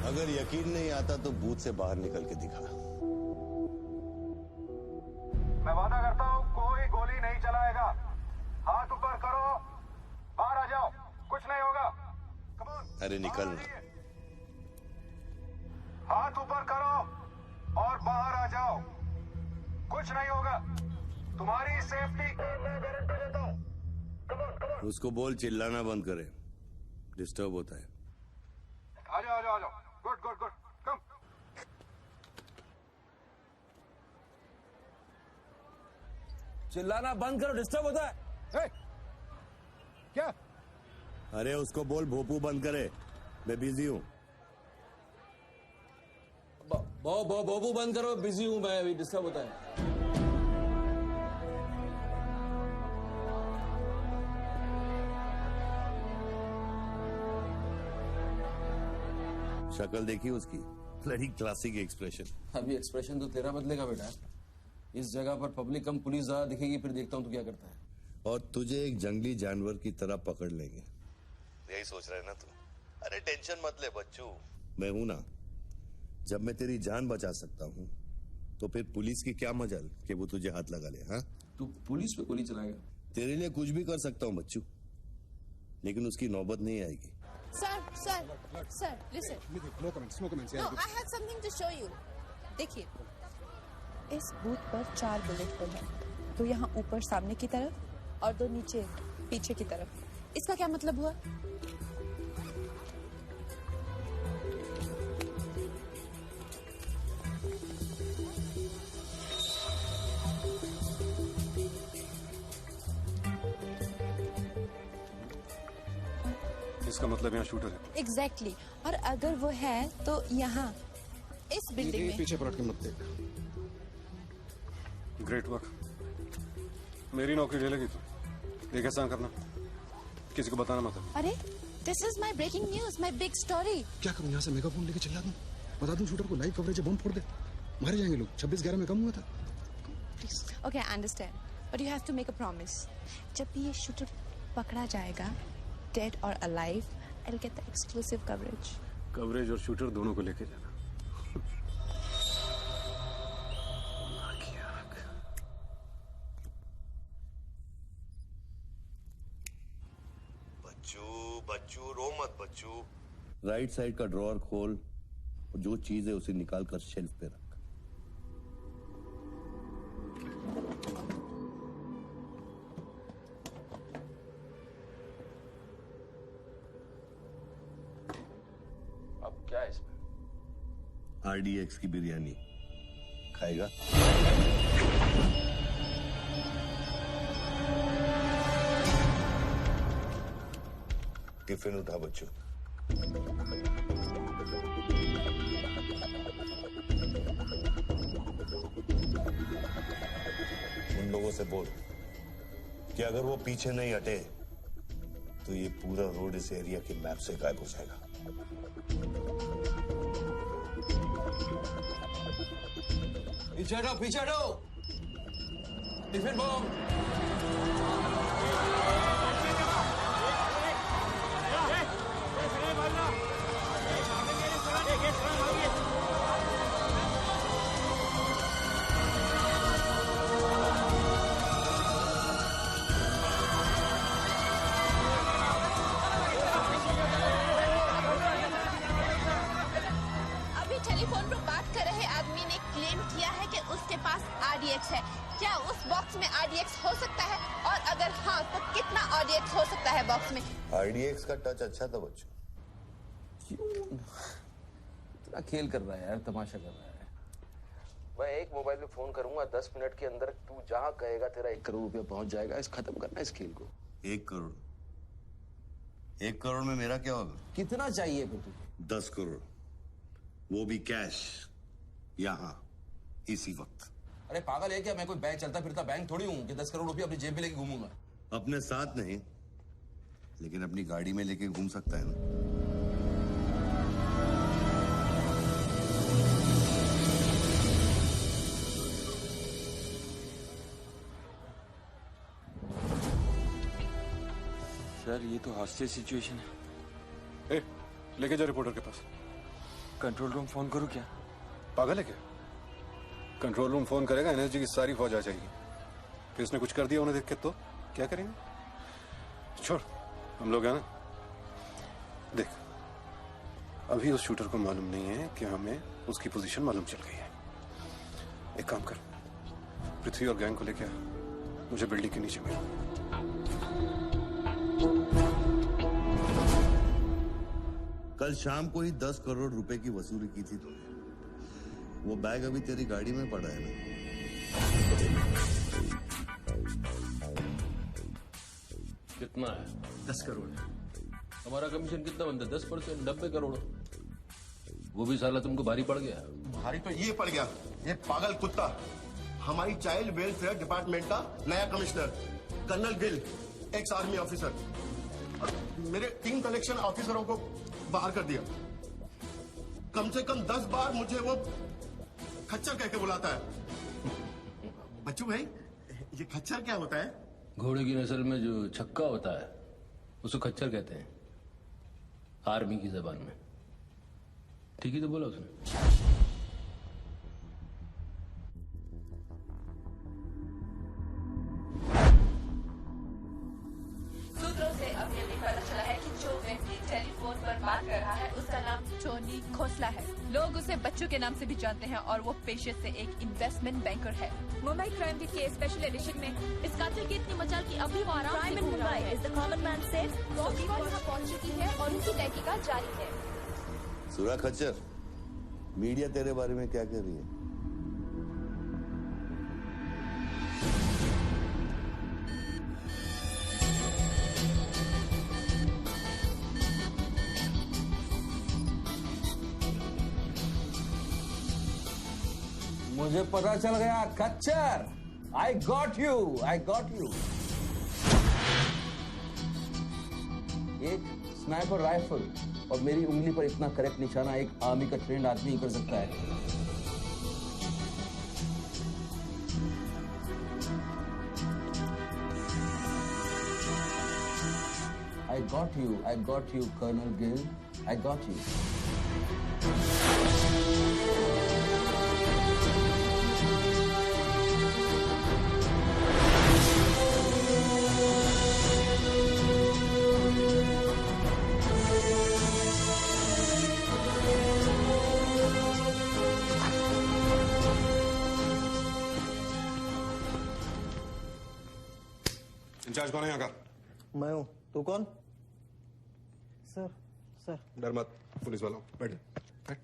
अगर यकीन नहीं आता तो बूथ से बाहर निकल के दिखा। मैं वादा करता हूं कोई गोली नहीं चलाएगा। हाथ ऊपर करो, बाहर आ जाओ, कुछ नहीं होगा। Come on, अरे निकल ना। हाथ ऊपर करो और बाहर आ जाओ, कुछ नहीं होगा। तुम्हारी सेफ्टी मैं गारंटी देता हूं। Come on. उसको बोल चिल्लाना बंद करे, डिस्टर्ब होता है। आ जाओ आ जाओ आ जाओ। गुड गुड गुड, कम। चिल्लाना बंद करो, डिस्टर्ब होता है। hey! क्या? अरे उसको बोल भोपू बंद करे, मैं बिजी हूँ। बोबू बंद करो, बिजी हूं मैं, अभी डिस्टर्ब होता है। शक्ल देखी उसकी, बड़ी क्लासिक एक्सप्रेशन। अभी एक्सप्रेशन तो तेरा बदलेगा बेटा। इस जगह पर पब्लिक कम पुलिस ज्यादा दिखेगी, फिर देखता हूँ तू क्या करता है। और तुझे एक जंगली जानवर की तरह पकड़ लेंगे, यही सोच रहा है ना तू? अरे टेंशन मत ले बच्चू, मैं हूं ना। जब मैं तेरी जान बचा सकता हूँ तो फिर पुलिस की क्या मजाल कि वो तुझे हाथ लगा ले। हाँ, तू पुलिस पे गोली चलाएगा? तेरे लिए कुछ भी कर सकता हूँ बच्चू, लेकिन उसकी नौबत नहीं आएगी। Sir, listen. No comments. No, I have something to show you. देखिए, इस बूथ पर 4 बुलेट होल है। 2 यहाँ ऊपर सामने की तरफ और 2 नीचे पीछे की तरफ। इसका क्या मतलब हुआ? इसका मतलब यहाँ शूटर है। Exactly. और अगर वो है तो यहाँ इस बिल्डिंग में। पीछे पलट के मत देख। Great work. मेरी नौकरी ले लेगी तू? एक एहसान करना, किसी को बताना मत। अरे, this is my breaking news, my big story. क्या करूं, यहाँ से मेगाफोन लेके चिल्ला दूं, बता दूं शूटर को लाइव कवरेज है, बम फोड़ दे, मारे जाएंगे लोग। 26/11 में कम हुआ था। Please. Okay, I understand. But you have to make a promise. जब भी ये शूटर पकड़ा जाएगा, dead or alive, I'll get the exclusive coverage. Coverage और शूटर दोनों को लेके जाना। बच्चू रो मत बच्चू। राइट साइड का ड्रॉअर खोल और जो चीज है उसे निकाल कर शेल्फ पे रख। अब क्या है इसमें? RDX की बिरयानी खाएगा? टिफिन उठा बच्चों। उन लोगों से बोल कि अगर वो पीछे नहीं हटे तो ये पूरा रोड इस एरिया के मैप से गायब हो जाएगा। पीछे हटो, टिफिन बम। अभी टेलीफोन पर बात कर रहे आदमी ने क्लेम किया है कि उसके पास RDX है। क्या उस बॉक्स में RDX हो सकता है? और अगर हाँ तो कितना RDX हो सकता है बॉक्स में? RDX का टच अच्छा था बच्चों। इतना खेल कर रहा है यार, तमाशा कर रहा है। मैं एक मोबाइल में फोन करूंगा, 10 मिनट के अंदर तू जहां कहेगा तेरा 1 करोड़ रुपया पहुंच जाएगा। इस खत्म करना इस खेल को। 1 करोड़? 1 करोड़ में मेरा क्या होगा? कितना चाहिए फिर तुझे? 10 करोड़, वो भी कैश, यहां इसी वक्त। अरे पागल है क्या? मैं कोई बैंक चलता फिरता बैंक थोड़ी हूँ कि 10 करोड़ रुपया अपनी जेब में लेके घूमूंगा। अपने साथ नहीं, लेकिन अपनी गाड़ी में लेके घूम सकता है ना। सर ये तो हॉस्टेज सिचुएशन है। लेके जा रिपोर्टर के पास। कंट्रोल रूम फोन करूं क्या? पागल है क्या? कंट्रोल रूम फोन करेगा, एनएसजी की सारी फौज आ जाएगी। फिर इसने कुछ कर दिया उन्हें देख के तो क्या करेंगे? छोड़, हम लोग हैं ना। देख, अभी उस शूटर को मालूम नहीं है कि हमें उसकी पोजीशन मालूम चल गई है। एक काम कर, पृथ्वी और गैंग को लेके आ, मुझे बिल्डिंग के नीचे मिल। कल शाम को ही 10 करोड़ रुपए की वसूली की थी तुमने। वो बैग अभी तेरी गाड़ी में पड़ा है ना? कितना है? 10 करोड़। हमारा कमीशन कितना बनता है? 10%, 90 करोड़। वो भी साला तुमको भारी पड़ गया। भारी तो ये पड़ गया, ये पागल कुत्ता हमारी चाइल्ड वेलफेयर डिपार्टमेंट का नया commissioner colonel Gill, ex army officer, मेरे 3 कलेक्शन ऑफिसरों को बाहर कर दिया। कम से कम 10 बार मुझे वो खच्चर कह के बुलाता है। बच्चू भाई, ये खच्चर क्या होता है? घोड़े की नस्ल में जो छक्का होता है उसको खच्चर कहते हैं, आर्मी की जबान में। ठीक ही तो बोला उसने। सूत्रों से अभी अभी पता चला है कि जो व्यक्ति टेलीफोन पर बात कर रहा है उसका नाम टोनी खोसला है। लोग उसे बच्चों के नाम से भी जानते हैं और वो पेशे से एक इन्वेस्टमेंट बैंकर है। मुंबई क्राइम बीट के स्पेशल एडिशन में इस कातिल की इतनी मचाल की अभी वो आराम से घूम रहा है। Is the common man safe? Team यहाँ पहुंच चुकी है और उनकी तहकीकात जारी है। सुरा खच्चर, मीडिया तेरे बारे में क्या कह रही है? मुझे पता चल गया खच्चर। I got you, I got you. एक स्नाइपर राइफल और मेरी उंगली पर इतना करेक्ट निशाना एक आर्मी का ट्रेंड आदमी ही कर सकता है। I got you, Colonel Gill. I got you. Incharge कौन है यहाँ का? मैं हूँ। तू कौन? Sir, sir. डर मत, पुलिस वालों। बैठ बैठ।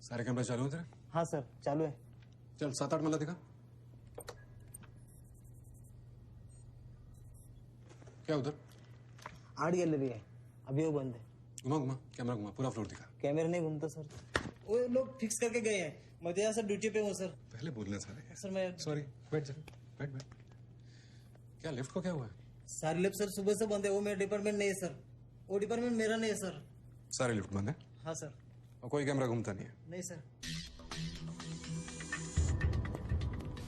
सारे कैमरे चालू हैं तेरे? हाँ सर, चालू है। चल 7-8 मल्ला दिखा। क्या उधर? आर्ट गैलरी है, अभी वो बंद है। घुमा घुमा, कैमरा घुमा, पूरा फ्लोर दिखा। कैमरा नहीं घूमता सर, वो लोग फिक्स करके गए हैं। मैं तो यहाँ सर ड्यूटी पे हूँ सर। पहले बोलना सारे। सर मैं सॉरी, बैठ जा, बैठ बैठ। क्या लिफ्ट को क्या हुआ है? सारे लिफ्ट सर सुबह से बंद है। वो मेरा डिपार्टमेंट नहीं है सर, वो डिपार्टमेंट मेरा नहीं है सर। सारे लिफ्ट बंद है? हाँ सर। और कोई कैमरा घूमता नहीं है? नहीं sir.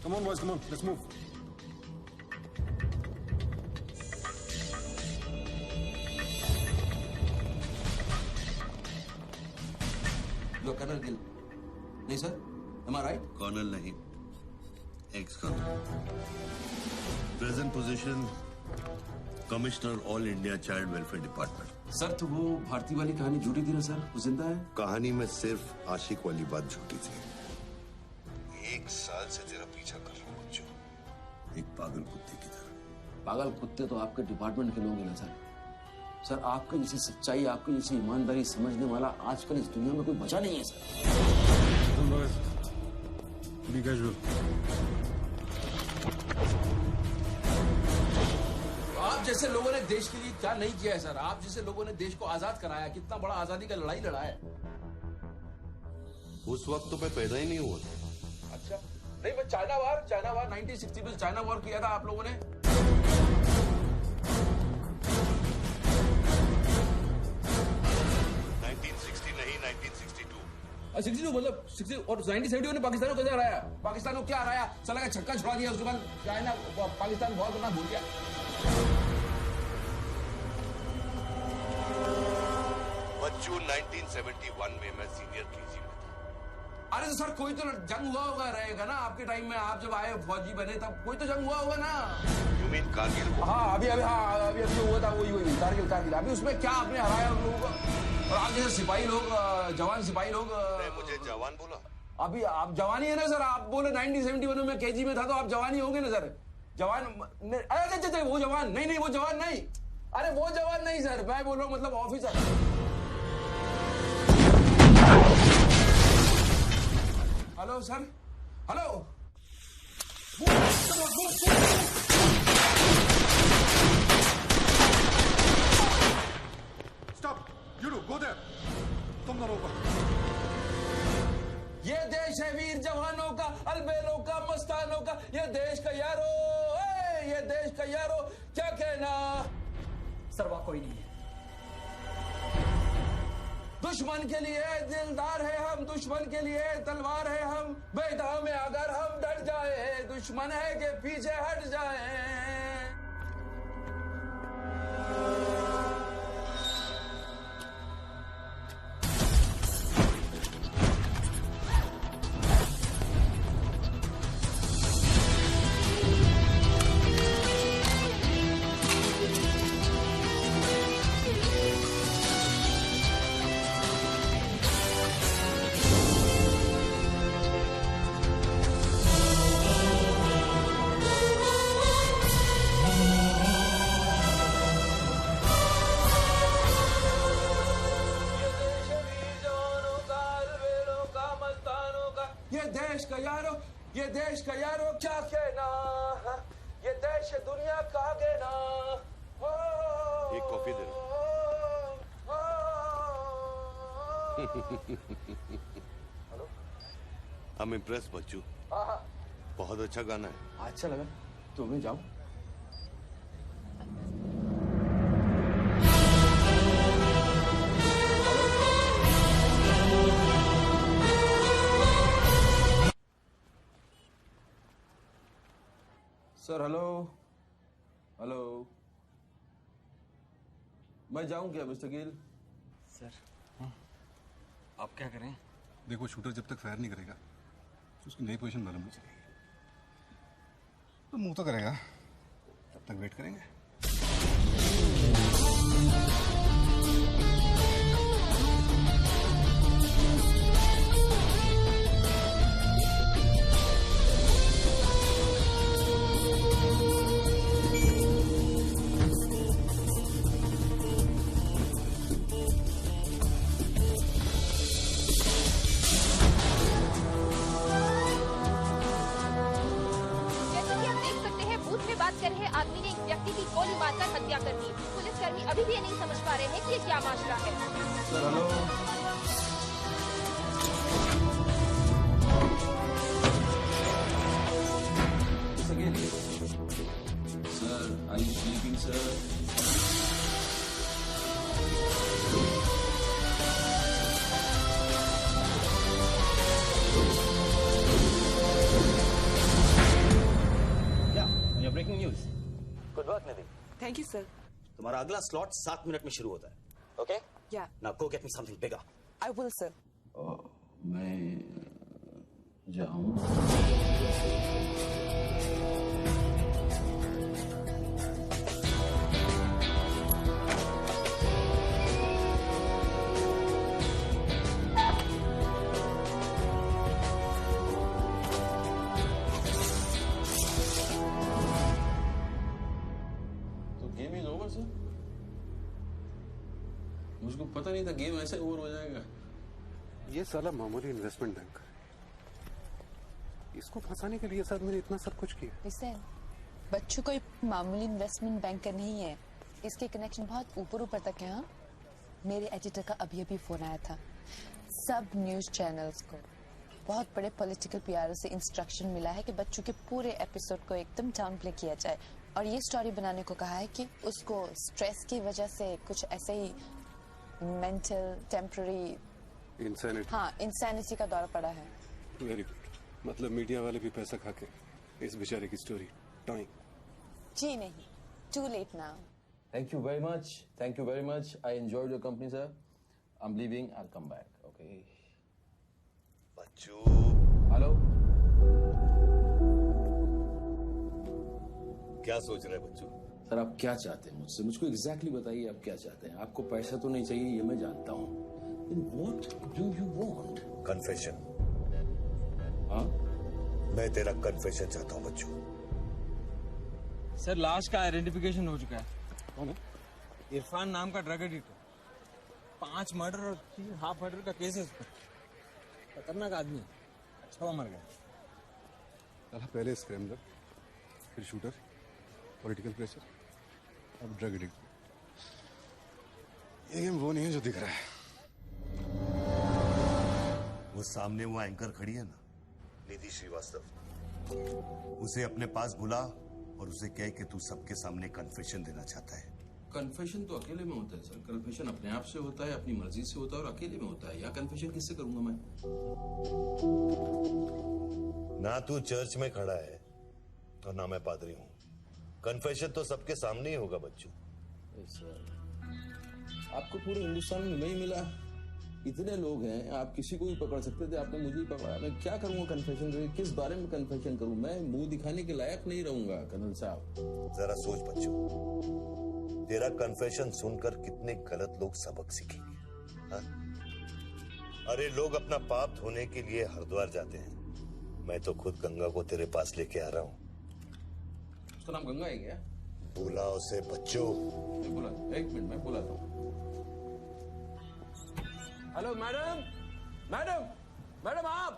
Come on boys, come on, let's move. You are Colonel Gill. नहीं सर, am I right? कर्नल नहीं, ex colonel. Present position commissioner all India child welfare department. Sir तो वो भारती वाली कहानी झूठी थी ना सर, वो जिंदा है? कहानी में सिर्फ आशिक वाली बात झूठी थी। 1 साल से तेरा पीछा कर रहा हूँ बच्चों, एक पागल कुत्ते की तरह। पागल कुत्ते तो आपके डिपार्टमेंट के लोग हैं ना सर। सर आपके जैसी सच्चाई, आपकी जैसी ईमानदारी समझने वाला आजकल इस दुनिया में कोई बचा नहीं है सर। Be casual. आप जैसे लोगों ने देश के लिए क्या नहीं किया है सर? आप जैसे लोगों ने देश को आजाद कराया, कितना बड़ा आजादी का लड़ाई लड़ा है। उस वक्त तो मैं पैदा ही नहीं हुआ था। अच्छा, नहीं, मैं चाइना वार 1960 में चाइना वॉर किया था आप लोगों ने। 1960 नहीं, 1962। 62 मतलब 60 और 1970 ने पाकिस्तान को कैसे हराया? पाकिस्तान को क्या हराया? साला का छक्का छुड़ा दिया, उसके बाद चाइना पाकिस्तान वॉर करना भूल गया। बच्चू 1971 में मैं सीनियर केजी में था। अरे तो सर कोई तो जंग हुआ होगा रहेगा ना आपके टाइम में, आप जब आए फौजी बने तब कोई तो जंग हुआ होगा ना। You mean Kargil? हाँ अभी जो हुआ था वही कारगिल। अभी उसमें क्या आपने हराया उन लोगों को? और आप जैसे सिपाही लोग, जवान सिपाही लोग। मुझे जवान बोला? अभी आप जवानी है ना सर, आप बोले 1971 में केजी में था तो आप जवानी होंगे ना सर। जवान अरे वो जवान नहीं, वो जवान नहीं, अरे वो जवान नहीं सर, मैं बोल रहा हूँ मतलब officer. Hello sir, hello. Stop! You two, go there. तुम दोनों ऊपर। ये देश है वीर जवानों का, अलबेलों का, मस्तानों का, ये देश का यारो, ये देश का यारो, क्या कहना? सर वहाँ कोई नहीं है। दुश्मन के लिए दिलदार है हम, दुश्मन के लिए तलवार है हम, बेटा में अगर हम डट जाए, दुश्मन है के पीछे हट जाए। ये देश का यारो क्या कहना, ये देश है दुनिया का कहना। एक कॉफी दे दो। हेलो, I'm impressed बच्चू। बहुत अच्छा गाना है। अच्छा लगा तो मैं जाऊं? सर हेलो, हेलो, मैं जाऊं क्या मिस्टर गिल? सर आप क्या करें? देखो शूटर जब तक फायर नहीं करेगा तो उसकी नई पोजीशन मालूम नहीं चलेगी। तो मूव तो करेगा, तब तक वेट करेंगे। आदमी ने एक व्यक्ति की गोली मारकर हत्या कर दी। पुलिसकर्मी अभी भी ये नहीं समझ पा रहे हैं कि ये क्या मामला है। Sir hello, sir are you sleeping sir? Breaking news. Good work Nidhi. Thank you sir. तुम्हारा अगला स्लॉट 7 मिनट में शुरू होता है। ओके? या। Now go get me something bigger. I will sir. मैं जाऊं? मुझको पता नहीं था गेम ऐसे ओवर हो जाएगा। ये साला मामूली इन्वेस्टमेंट बैंक, इसको फंसाने के लिए सर मैंने इतना सब कुछ किया। लिसन, बच्चों कोई मामूली इन्वेस्टमेंट बैंकर नहीं है, इसके कनेक्शन बहुत ऊपर ऊपर तक है। हाँ, मेरे एडिटर का अभी अभी फोन आया था। सब न्यूज चैनल्स को बहुत बड़े पॉलिटिकल पीआरओ से इंस्ट्रक्शन मिला है कि बच्चों के पूरे एपिसोड को एकदम डाउन प्ले किया जाए और ये स्टोरी बनाने को कहा है कि उसको स्ट्रेस की वजह से कुछ ऐसे ही मेंटल टेम्पररी इंसैनिटी का दौरा पड़ा है। Very good. मतलब मीडिया वाले भी पैसा खा के इस बेचारे की स्टोरी टॉइंग। जी नहीं, too late now. Thank you very much. Thank you very much. I enjoyed your company, sir. I'm leaving. I'll come back. Okay. Bachchu. Hello. क्या सोच रहे हैं बच्चू? सर आप क्या चाहते हैं मुझसे? मुझको एग्जैक्टली बताइए आप क्या चाहते हैं। आपको पैसा तो नहीं चाहिए ये मैं जानता हूँ। Then what do you want? Confession. हाँ? मैं तेरा कन्फेशन चाहता हूँ बच्चू। सर लाश का आइडेंटिफिकेशन हो चुका है। कौन है? इरफान नाम का ड्रग एडिक्ट। 5 मर्डर और 3 हाफ मर्डर का केस है उस पर। खतरनाक आदमी है। अच्छा वो मर गया। साला पहले स्क्रैमलर, फिर शूटर, पॉलिटिकल प्रेशर, अब ड्रग एडिक्ट। ये गेम वो नहीं है जो दिख रहा है। वो सामने वो एंकर खड़ी है ना, निधि श्रीवास्तव, उसे अपने बुला बुला और उसे कह कि तू सबके सामने कन्फेशन देना चाहता है। कन्फेशन तो अकेले में होता है सर। कन्फेशन अपने आप से होता है, अपनी मर्जी से होता है और अकेले में होता है। या कन्फेशन किससे करूंगा मैं? ना तू चर्च में खड़ा है और ना मैं पादरी हूँ। कन्फेशन तो सबके सामने ही होगा बच्चू। आपको पूरे हिंदुस्तान में नहीं मिला? इतने लोग हैं, आप किसी को भी पकड़ सकते थे, आपने मुझे ही पकड़ा। मैं क्या करूंगा कन्फेशन करके? किस बारे में कन्फेशन करूं? मैं मुंह दिखाने के लायक नहीं रहूंगा कर्नल साहब। जरा सोच बच्चू, तेरा कन्फेशन सुनकर कितने गलत लोग सबक सीखेंगे। हाँ? अरे लोग अपना पाप धोने के लिए हरिद्वार जाते हैं। मैं तो खुद गंगा को तेरे पास लेके आ रहा हूँ। उसका नाम गंगा है क्या? बोला उसे बच्चों। बोला, एक मिनट मैं बोला था। हेलो मैडम, मैडम, मैडम आप?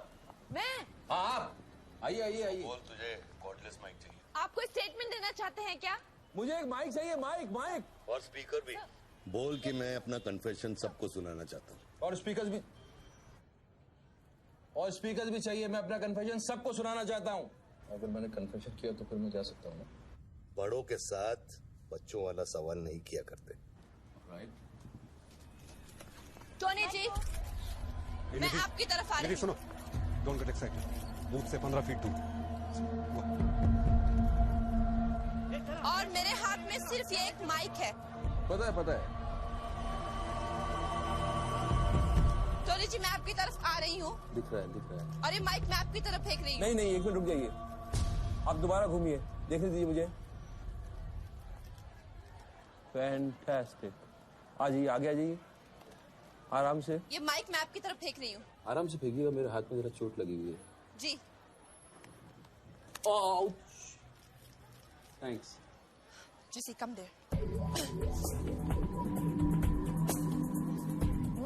मैं? आप आइए आइए आइए। बोल, तुझे कॉर्डलेस माइक चाहिए? आपको स्टेटमेंट देना चाहते हैं क्या? मुझे एक माइक चाहिए, माइक माइक और स्पीकर भी। बोल कि मैं अपना कन्फेशन सबको सुनाना चाहता हूँ। और स्पीकर्स भी चाहिए। मैं अपना कन्फेशन सबको सुनाना चाहता हूँ। अगर मैंने कन्फेशन किया तो फिर मैं जा सकता हूँ ना? बड़ों के साथ बच्चों वाला सवाल नहीं किया करते। राइट। टोनी जी, मैं आपकी तरफ आ रही हूँ। सुनो, डोंट गेट एक्साइटेड। बूथ से 15 फीट दूर। और मेरे हाथ में सिर्फ ये एक माइक है। पता है, पता है। टोनी जी, मैं आपकी तरफ आ रही हूँ। दिख रहा है, दिख रहा है। और ये माइक मैं आपकी तरफ फेंक रही हूँ। नहीं नहीं, एक मिनट रुक जाइए। आप दोबारा घूमिए, देखने दीजिए मुझे। फैंटास्टिक। आ जाइए, आगे आ जाइए, आराम से। ये माइक मैं आपकी तरफ फेंक रही हूँ। आराम से फेंकिएगा, मेरे हाथ में जरा चोट लगी हुई है। जी। Thanks. Jesse, come there.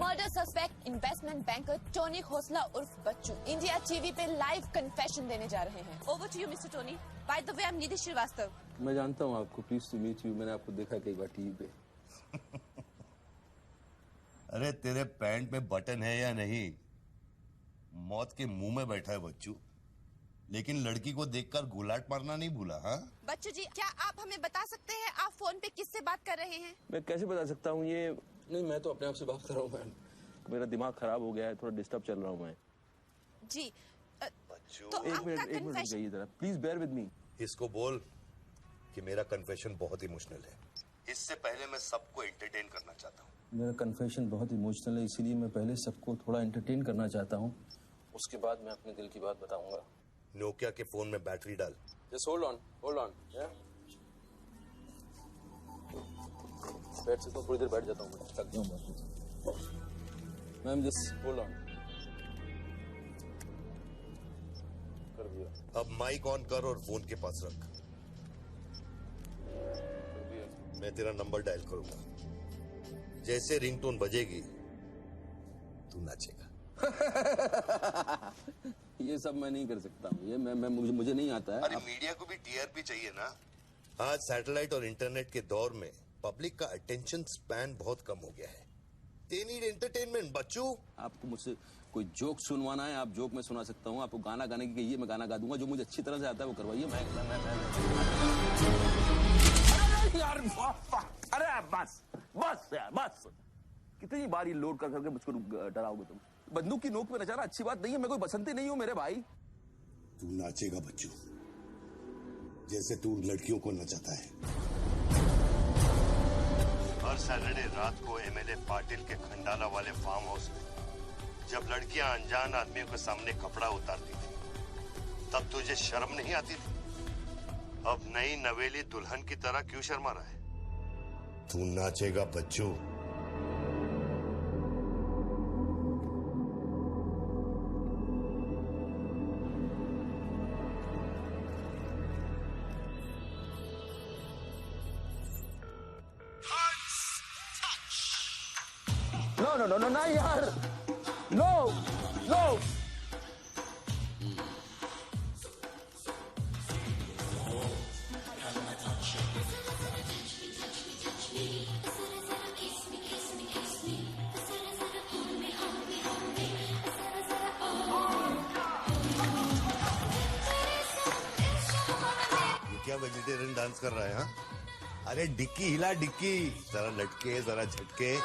Murder suspect investment banker Tony Khosla उर्फ बच्चू इंडिया टीवी पे लाइव कन्फेशन देने जा रहे हैं। Over to you mister Tony. By the way, I am Nidhi Shrivastava. मैं जानता हूँ आपको, प्लीज टू मीट यू। मैंने आपको देखा कई बार टीवी पे। अरे तेरे पैंट में बटन है या नहीं? मौत के मुंह में बैठा है बच्चू, लेकिन लड़की को देखकर गुलाट मारना नहीं भूला। हाँ बच्चू जी, क्या आप हमें बता सकते हैं आप फोन पे किससे बात कर रहे हैं? मैं कैसे बता सकता हूँ ये? नहीं, मैं तो अपने आप से बात कर रहा हूँ मैम। मेरा दिमाग खराब हो गया है, थोड़ा डिस्टर्ब चल रहा हूँ मैं। जी। तो एक मिनट रुक जाइए जरा, प्लीज बेयर विद मी। इसको बोल कि मेरा कन्फेशन बहुत इमोशनल है। इससे पहले मैं सबको एंटरटेन करना चाहता हूँ। मेरा कन्फेशन बहुत इमोशनल है, इसीलिए मैं पहले सबको थोड़ा एंटरटेन करना चाहता हूँ, उसके बाद मैं अपने दिल की बात बताऊंगा। नोकिया के फोन में बैटरी डाल। Just hold on, hold on. बैठ सकता हूँ, थोड़ी देर बैठ जाता हूँ, मैं थक गया हूँ। Ma'am just hold on. कर दिया। अब माइक ऑन कर और फोन के पास रख। मैं तेरा नंबर डायल करूंगा। जैसे रिंगटोन बजेगी तू नाचेगा। ये सब मैं नहीं कर सकता हूँ, ये मैं मुझे नहीं आता है। अरे मीडिया को भी टीआरपी चाहिए ना। आज सैटेलाइट और इंटरनेट के दौर में पब्लिक का अटेंशन स्पैन बहुत कम हो गया है। They need entertainment, बच्चू। आपको मुझसे कोई जोक सुनवाना है आप जोक में सुना सकता हूँ, आपको गाना गाने की कहिए मैं गाना गा दूंगा, जो मुझे अच्छी तरह से आता है वो करवाइए। मैं यार अरे बस बस यार बस, कितनी बार ये लोड कर करके मुझको डराओगे तुम? बंदूक की नोक पे नचाना अच्छी बात नहीं है, मैं कोई बसंती नहीं हूँ मेरे भाई। तू नाचेगा बच्चू, जैसे तू लड़कियों को नचाता है। हर सैटरडे रात को एमएलए पाटिल के खंडाला वाले फार्म हाउस में जब लड़कियां अनजान आदमियों के सामने कपड़ा उतारती थी, तब तुझे शर्म नहीं आती थी? अब नई नवेली दुल्हन की तरह क्यों शर्मा रहा है? तू नाचेगा बच्चू। नो ना यार, नो नो। क्या वेजिटेरियन डांस कर रहा है? हाँ, अरे डिक्की हिला, डिक्की जरा लटके जरा झटके।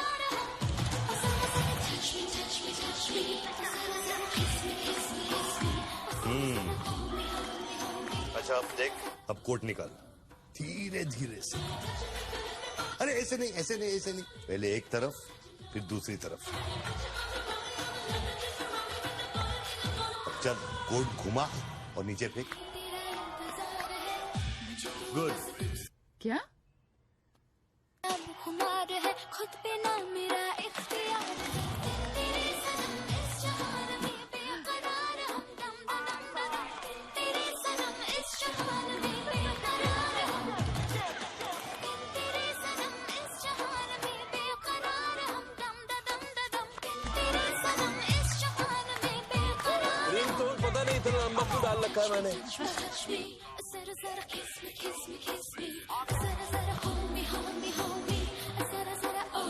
अच्छा अब देख, अब कोट निकाल धीरे धीरे से। अरे ऐसे नहीं ऐसे नहीं ऐसे नहीं, पहले एक तरफ फिर दूसरी तरफ। अब चल कोट घुमा और नीचे फेंक। गुड। क्या? खुमार है खुद पे ना मेरा इख्तियार, तेरे सनम इस जहान में बेकरार, हम दम दम दम, तेरे सनम इस जहान में बेकरार, तेरे सनम इस जहान में बेकरार, हम दम दम दम, तेरे सनम इस जहान में बेकरार। रिंग तो पता नहीं इतना लंबा क्यों डाल रखा है मैंने। जरा जरा kiss me kiss me kiss me, जरा जरा hold me hold me hold me, जरा जरा oh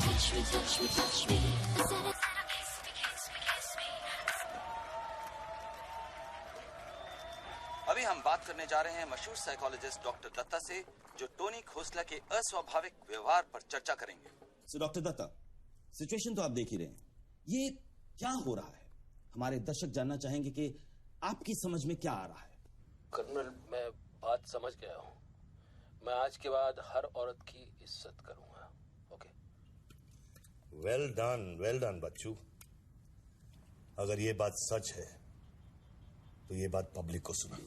touch me touch me touch me, जरा जरा kiss me kiss me kiss me। अभी हम बात करने जा रहे हैं मशहूर साइकोलॉजिस्ट डॉक्टर दत्ता से, जो टोनी खोसला के अस्वाभाविक व्यवहार पर चर्चा करेंगे। सो डॉक्टर दत्ता, सिचुएशन तो आप देख ही रहे हैं, ये क्या हो रहा है? हमारे दर्शक जानना चाहेंगे कि आपकी समझ में क्या आ रहा है। कर्नल, मैं बात समझ गया हूँ। मैं आज के बाद हर औरत की इज्जत करूंगा। ओके? वेल डन बच्चू। अगर ये बात सच है तो ये बात पब्लिक को सुना।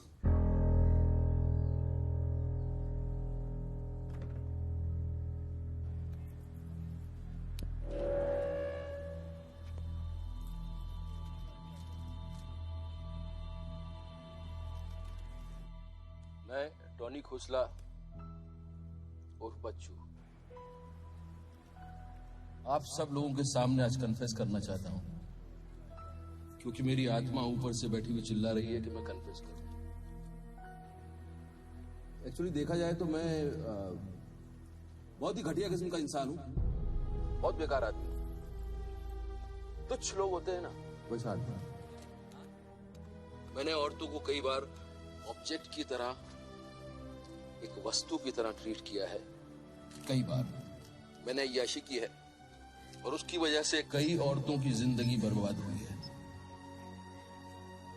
मैं टोनी खोसला उर्फ बच्चू आप सब लोगों के सामने आज कन्फेस करना चाहता हूं, क्योंकि मेरी आत्मा ऊपर से बैठी हुई चिल्ला रही है कि मैं कन्फेस करूं। एक्चुअली देखा जाए तो मैं बहुत ही घटिया किस्म का इंसान हूं, बहुत बेकार आदमी। तुच्छ लोग होते हैं ना, वैसा आदमी। मैंने औरतों को कई बार ऑब्जेक्ट की तरह, एक वस्तु की तरह ट्रीट किया है। कई बार मैंने याशी की है और उसकी वजह से कई औरतों की जिंदगी बर्बाद हुई है।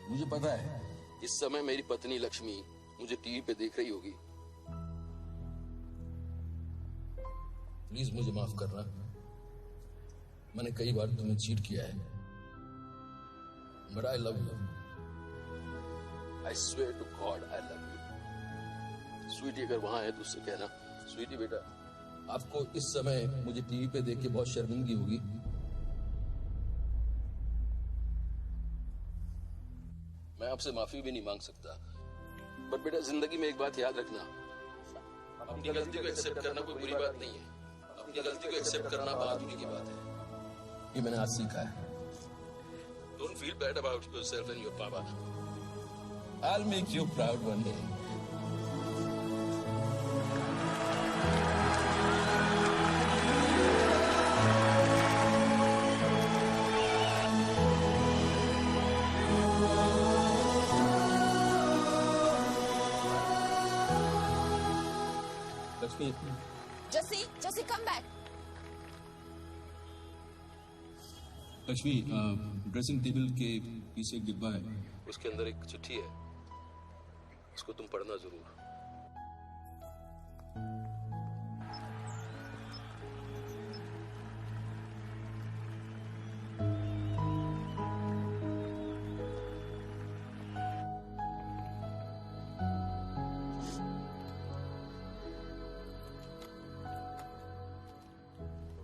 मुझे पता है इस समय मेरी पत्नी लक्ष्मी मुझे टीवी पे देख रही होगी। प्लीज मुझे माफ करना, मैंने कई बार तुम्हें चीट किया है, but I love you. I swear to God, I love you. Sweetie अगर वहां है तो उससे कहना, स्वीटी बेटा, आपको इस समय मुझे टीवी पे देख के बहुत शर्मिंदगी होगी। मैं आपसे माफी भी नहीं मांग सकता, बट बेटा जिंदगी में एक बात याद रखना, अपनी गलती को एक्सेप्ट करना कोई बुरी बात नहीं है, अपनी गलती को एक्सेप्ट करना बहादुरी की बात है। ये मैंने आज सीखा है। Don't feel bad about yourself and your papa. I'll make you proud one day. जसी, जसी come back. Lakshmi, dressing table के पीछे एक डिब्बा है, उसके अंदर एक चिट्ठी है, उसको तुम पढ़ना जरूर।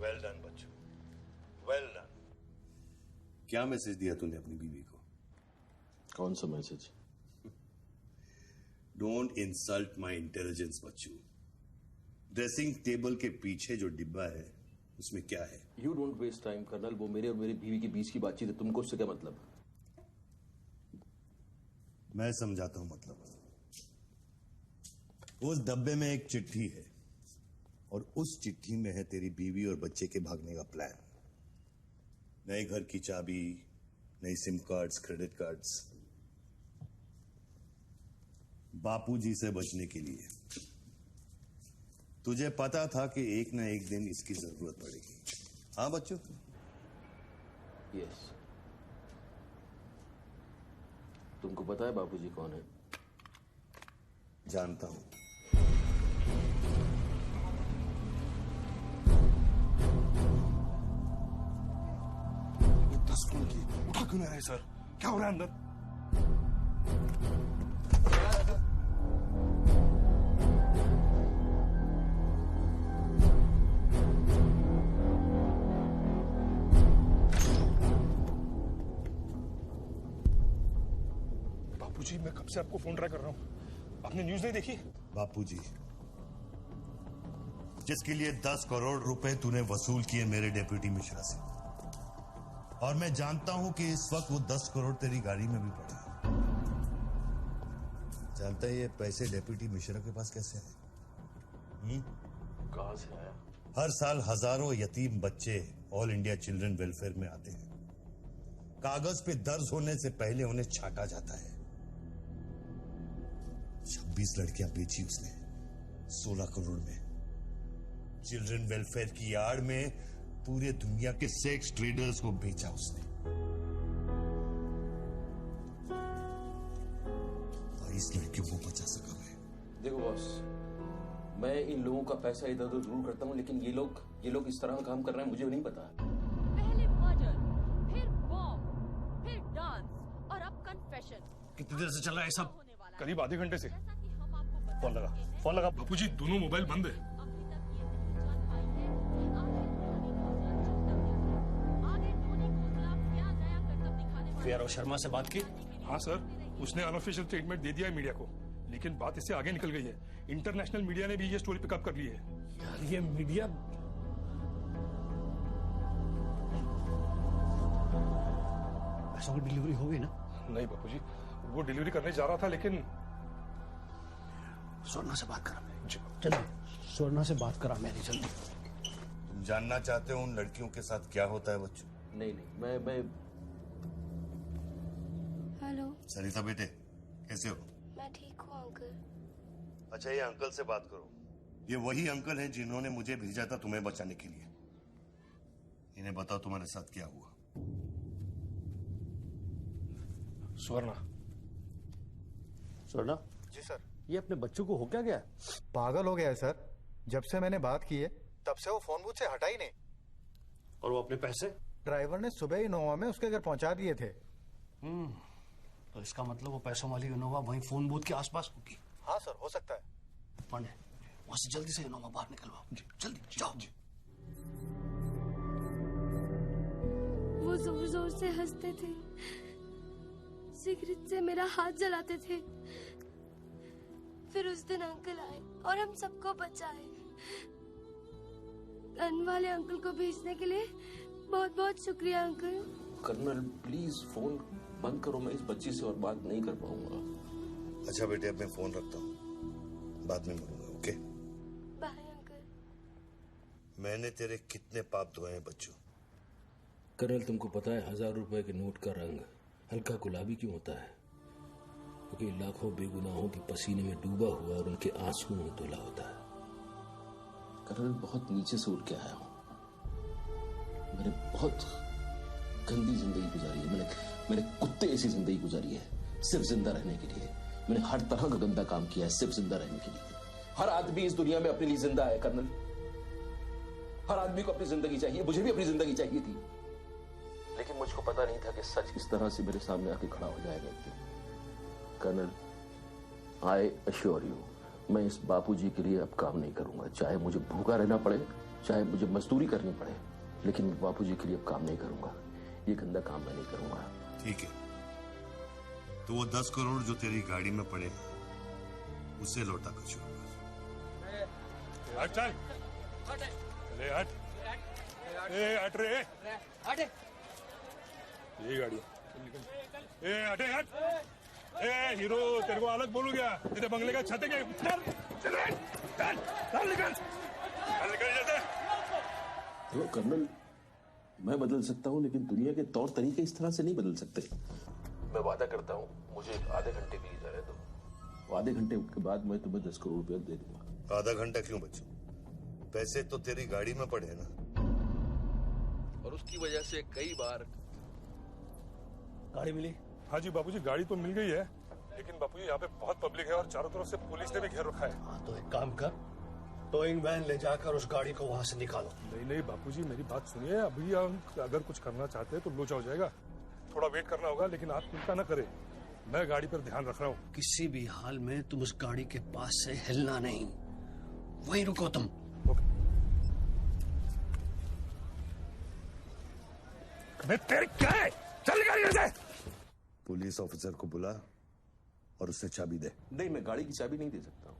वेल डन बच्चों, वेल डन। क्या मैसेज दिया तूने अपनी बीवी को? कौन सा message? Don't insult my intelligence बच्चू। ड्रेसिंग टेबल के पीछे जो डिब्बा है उसमें क्या है? You don't waste time colonel, वो मेरे और मेरी बीवी के बीच की बातचीत है, तुमको उससे क्या मतलब? मैं समझाता हूं मतलब। उस डब्बे में एक चिट्ठी है और उस चिट्ठी में है तेरी बीवी और बच्चे के भागने का प्लान। नए घर की चाबी, नई सिम कार्ड्स, क्रेडिट कार्ड्स, बापूजी से बचने के लिए। तुझे पता था कि एक ना एक दिन इसकी जरूरत पड़ेगी। हाँ बच्चों? यस। तुमको पता है बापूजी कौन है? जानता हूं। स्कूल की उठा क्यों नहीं रहे सर? क्या हो रहा है अंदर? बापूजी, मैं कब से आपको फोन ट्राई कर रहा हूं, आपने न्यूज नहीं देखी? बापूजी, जिसके लिए 10 करोड़ रुपए तूने वसूल किए मेरे डेप्यूटी मिश्रा से, और मैं जानता हूं कि इस वक्त वो 10 करोड़ तेरी गाड़ी में भी पड़े हैं। जानता है ये पैसे डेप्यूटी मिश्रा के पास कैसे आए? कहां से आया? हर साल हजारों यतीम बच्चे ऑल इंडिया चिल्ड्रन वेलफेयर में आते हैं। कागज पे दर्ज होने से पहले उन्हें छांटा जाता है। 26 लड़कियां बेची उसने 16 करोड़ में। चिल्ड्रन वेलफेयर की आड़ में पूरे दुनिया के सेक्स ट्रेडर्स को बेचा उसने। 22 लड़कियों को बचा सका मैं। देखो बॉस, मैं इन लोगों का पैसा इधर उधर जरूर करता हूँ, लेकिन ये लोग इस तरह काम कर रहे हैं मुझे नहीं पता। पहले मर्डर, फिर बॉम्ब, फिर डांस और अब कन्फेशन। कितनी देर से चल रहा है सब? करीब आधे घंटे से। फोन लगा। बापूजी, दोनों मोबाइल बंद है। वीआरओ शर्मा से बात की? हाँ सर, उसने अनऑफिशियल स्टेटमेंट दे दिया है मीडिया को, लेकिन बात इससे आगे निकल गई है। इंटरनेशनल मीडिया ने भी ये स्टोरी पिकअप कर ली है। यार ये मीडिया पैसों की डिलीवरी हो गई ना? नहीं बापूजी, वो डिलीवरी करने जा रहा था, लेकिन स्वर्णा से बात करा मैं। जल्दी स्वर्णा से बात करा मेरी, जल्दी। तुम जानना चाहते हो उन लड़कियों के साथ क्या होता है बच्चों? नहीं, मैं हेलो सरिता बेटे, कैसे हो? मैं ठीक हूँ अंकल। अच्छा, ये अंकल से बात करो। ये वही अंकल हैं जिन्होंने मुझे भेजा था तुम्हें बचाने के लिए। इन्हें बताओ तुम्हारे साथ क्या हुआ। स्वर्णा। स्वर्णा? जी सर। ये अपने बच्चों को हो क्या गया? पागल हो गया है सर। जब से मैंने बात की है तब से वो फोन मुझसे हटा ही नहीं। और वो अपने पैसे? ड्राइवर ने सुबह इनोवा में उसके घर पहुंचा दिए थे। तो इसका मतलब वो पैसों वाली इनोवा वहीं फोन बूथ के आसपास होगी। हाँ सर, हो सकता है। पांडे, वहां से जल्दी से इनोवा बाहर निकलवाओ। जल्दी जाओ। वो जोर जोर से हंसते थे, सिगरेट से मेरा हाथ जलाते थे। फिर उस दिन अंकल आए और हम सबको बचाए। गन वाले अंकल को भेजने के लिए बहुत बहुत शुक्रिया अंकल। कर्नल प्लीज फोन बंद करो, मैं इस बच्ची से और बात नहीं कर पाऊंगा। अच्छा बेटे, अब मैं फोन रखता हूँ, बाद में मिलूंगा। Okay bye uncle. मैंने तेरे कितने पाप धोए हैं बच्चों। कर्नल, तुमको पता है 1000 रुपए के नोट का रंग हल्का गुलाबी क्यों होता है? क्योंकि लाखों बेगुनाहों के पसीने में डूबा हुआ और उनके आंसुओं में धुला होता है। कर्नल बहुत नीचे से उठ के आया हूं। मैंने बहुत गंदी जिंदगी गुजारी है। मैंने कुत्ते ऐसी जिंदगी गुजारी है सिर्फ जिंदा रहने के लिए। मैंने हर तरह का गंदा काम किया है सिर्फ जिंदा रहने के लिए। हर आदमी इस दुनिया में अपने लिए जिंदा है कर्नल। हर आदमी को अपनी जिंदगी चाहिए। मुझे भी अपनी जिंदगी चाहिए थी, लेकिन मुझको पता नहीं था कि सच इस तरह से मेरे सामने आके खड़ा हो जाएगा एक दिन। कर्नल, आई अश्योर यू, मैं इस बापूजी के लिए अब काम नहीं करूंगा। चाहे मुझे भूखा रहना पड़े, चाहे मुझे मजदूरी करनी पड़े, लेकिन मैं बापूजी के लिए अब काम नहीं करूंगा। ये गंदा काम मैं नहीं करूंगा। ठीक है, तो वो 10 करोड़ जो तेरी गाड़ी में पड़े उसे लौटा कर छोड़। हट चल, ले हट, ए हट रे, हट, ये गाड़ी, ए हटे हट, ए हीरो तेरे को अलग बोलू क्या? तेरे बंगले का छत है क्या? चल, चल, चल, चल निकल, चल निकल जल्दी। तो कर्नल, मैं बदल सकता हूँ, लेकिन दुनिया के तौर तरीके इस तरह से नहीं बदल सकते। मैं वादा करता हूँ, मुझे आधे घंटे के लिए जाने दो। आधे घंटे के बाद मैं तुम्हें 10 करोड़ रुपया दे दूंगा। आधा घंटा क्यों बच्चों? पैसे तो तेरी गाड़ी में पड़े ना। और उसकी वजह से कई बार गाड़ी मिली? हाँ जी बापूजी, गाड़ी तो मिल गई है, लेकिन बापूजी यहाँ पे बहुत पब्लिक है और चारों तरफ से पुलिस ने भी घेर रखा है। हाँ, तो एक काम कर, टोइंग वैन ले जाकर उस गाड़ी को वहां से निकालो। नहीं नहीं बापूजी, मेरी बात सुनिए। अभी हम अगर कुछ करना चाहते हैं तो लोचा हो जाएगा। थोड़ा वेट करना होगा, लेकिन आप चिंता न करें, मैं गाड़ी पर ध्यान रख रहा हूँ। किसी भी हाल में तुम उस गाड़ी के पास से हिलना नहीं, वहीं रुको तुम। तेरे क्या है? चल गाड़ी से। पुलिस ऑफिसर को बुला और उससे चाबी दे। नहीं, मैं गाड़ी की चाबी नहीं दे सकता हूँ।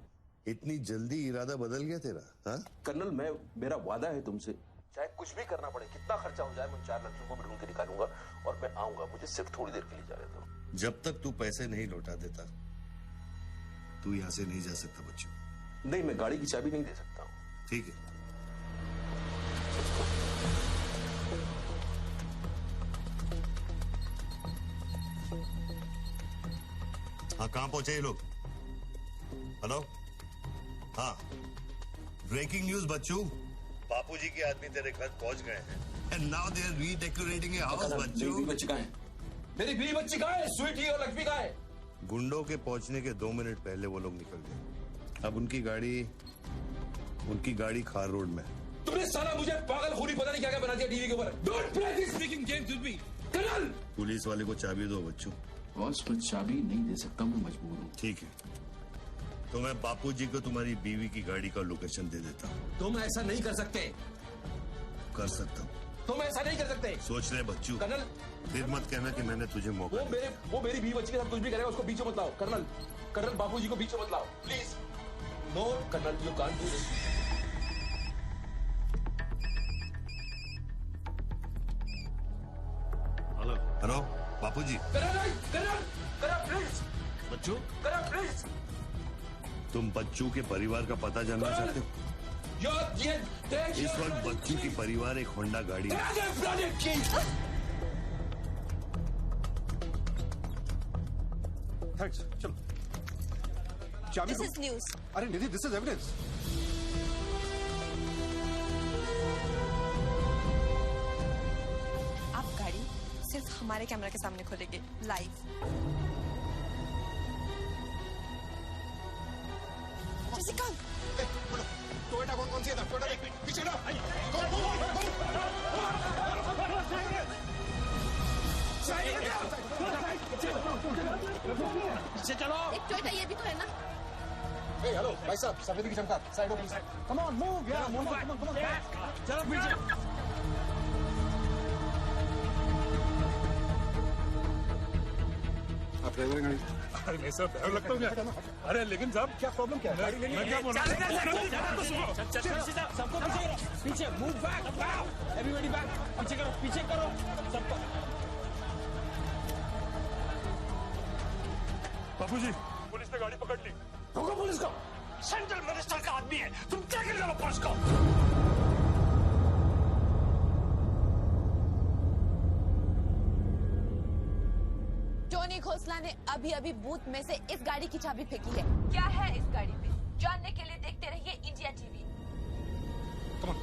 इतनी जल्दी इरादा बदल गया तेरा? हाँ कर्नल, मेरा वादा है तुमसे, चाहे कुछ भी करना पड़े, कितना खर्चा हो जाए, मैं 4 लड़कियों को ढूंढ के निकालूंगा और मैं आऊंगा। मुझे सिर्फ थोड़ी देर के लिए जाने दो। जब तक तू पैसे नहीं लौटा देता तू यहाँ से नहीं जा सकता बच्चों। नहीं, मैं गाड़ी की चाबी नहीं दे सकता हूँ। ठीक है, हाँ कहाँ पहुंचे ये लोग? हेलो, हाँ ब्रेकिंग न्यूज बच्चू, बापूजी के आदमी तेरे घर पहुंच गए हैं and now they are redecorating a house. बच्चू, मेरी बच्ची कहाँ है? मेरी बीवी बच्ची कहाँ है? स्वीटी और लक्ष्मी कहाँ है? गुंडों के पहुंचने के 2 मिनट पहले वो लोग निकल गए। अब उनकी गाड़ी खार रोड में। तुमने साला मुझे पागल खूनी पता नहीं क्या क्या बना दिया टीवी के ऊपर। Don't play this speaking games with me colonel. Police वाले को चाबी दो बच्चू। बॉस, मैं चाबी नहीं दे सकता, मैं मजबूर हूँ। ठीक है, तो मैं बापूजी को तुम्हारी बीवी की गाड़ी का लोकेशन दे देता हूँ। तुम ऐसा नहीं कर सकते। कर सकता हूँ। तुम ऐसा नहीं कर सकते। सोच रहे बच्चू। कर्नल, फिर मत कहना कि मैंने तुझे मौका वो मेरी बीवी बच्ची के साथ कुछ भी करेगा, उसको बीच में मत लाओ। कर्नल, बापूजी को बीच में मत लाओ please. No colonel, you can't do this. Hello Bapuji. Colonel please. बच्चू, कर्नल प्लीज। तुम बच्चू के परिवार का पता जानना चाहते हो? इस वक्त बच्चू की परिवार एक होंडा गाड़ी है। थैंक्स, चलो। चाबी दिस इज न्यूज। अरे निधि, दिस इज एविडेंस। आप गाड़ी सिर्फ हमारे कैमरा के सामने खोलेंगे लाइव। जैसिका, टोयोटा कौन सी है? टोयोटा देख पीछे ना। चलो। एक टोयोटा ये भी तो है ना? हेलो भाई साहब, सफेदी की चमका, side of please. Come on move यार, मूव कम ऑन। चलो पीछे। आप ड्राइवर गाड़ी? अरे मैं सब ड्राइवर लगता हूँ क्या? अरे लेकिन साहब क्या प्रॉब्लम क्या है? मैं क्या बोल रहा हूँ? सबको पीछे मूव बैक, एवरीबॉडी बैक, पीछे करो सबको। बापूजी, पुलिस ने गाड़ी पकड़ ली। रोको पुलिस को, सेंट्रल मिनिस्टर का आदमी है, तुम क्या कर रहे हो पुलिस को? टोनी खोसला ने अभी बूथ में से इस गाड़ी की चाबी फेंकी है। क्या है इस गाड़ी में, जानने के लिए देखते रहिए इंडिया टीवी। Come on.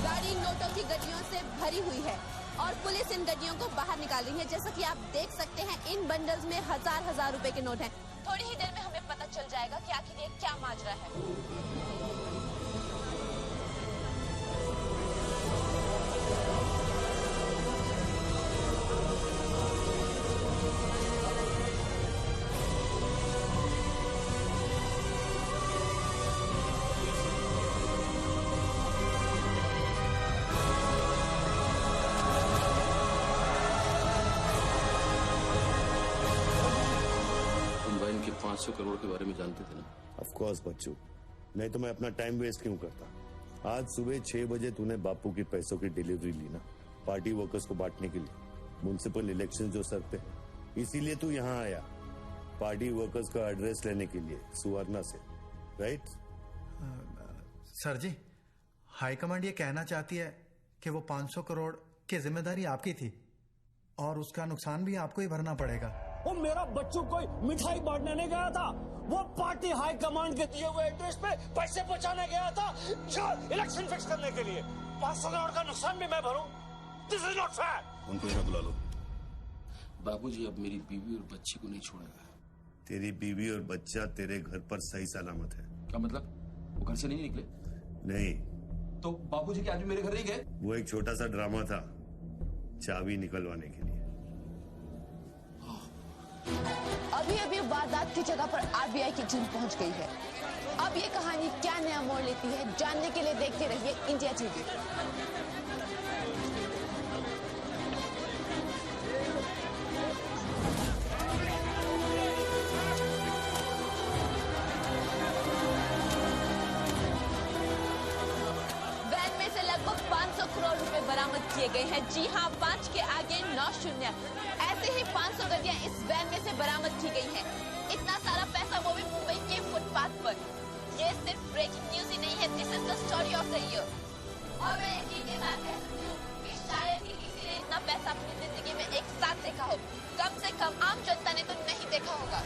गाड़ी नोटों की गड्डियों से भरी हुई है और पुलिस इन गड्डियों को बाहर निकाल रही है। जैसा कि आप देख सकते हैं, इन बंडल्स में हजार रुपए के नोट हैं। थोड़ी ही देर में हमें पता चल जाएगा कि आखिर ये क्या माजरा है। तुम वैन के 500 करोड़ के बारे में जानते थे ना? ऑफ कोर्स बच्चू, नहीं तो मैं अपना टाइम वेस्ट क्यों करता। आज सुबह 6 बजे तूने बापू की पैसों की डिलीवरी ली ना, पार्टी वर्कर्स को बांटने के लिए। म्युनिसिपल इलेक्शन जो सर पे, इसीलिए तू यहाँ आया, पार्टी वर्कर्स का एड्रेस लेने के लिए सुवर्णा से, राइट? सर जी, हाईकमांड ये कहना चाहती है कि वो 500 करोड़ की जिम्मेदारी आपकी थी और उसका नुकसान भी आपको ही भरना पड़ेगा। वो मेरा बच्चू कोई मिठाई बांटने नहीं गया था, वो पार्टी हाई कमांड के दिए हुए एड्रेस पे पैसे पहुंचाने गया था इलेक्शन फिक्स करने के लिए। 500 करोड़ का नुकसान भी मैं भरूं? This is not fair. उनको यहाँ बुला लो। बाबूजी अब मेरी बीवी और बच्ची को नहीं छोड़ेगा। तेरी बीवी और बच्चा तेरे घर पर सही सलामत है। क्या मतलब? वो घर से नहीं निकले? नहीं। तो बाबूजी क्या आज भी मेरे घर नहीं गए? वो एक छोटा सा ड्रामा था, चाबी निकलवाने के लिए। अभी वारदात की जगह पर आरबीआई की टीम पहुंच गई है। अब ये कहानी क्या नया मोड़ लेती है, जानने के लिए देखते रहिए इंडिया टीवी। वैन में से लगभग 500 करोड़ रुपए बरामद किए गए हैं। जी हाँ, 5 के आगे 9 शून्य। ऐसे ही 500 गड्डियां इस वैन में से बरामद की गई हैं। इतना सारा पैसा, वो भी मुंबई के फुटपाथ पर। ये सिर्फ ब्रेकिंग न्यूज ही नहीं है, this is the story of the year. और मैं यकीन के साथ कह सकती हूँ कि शायद ही किसी ने इतना पैसा अपनी जिंदगी में एक साथ देखा हो। कम से कम आम जनता ने तो नहीं देखा होगा।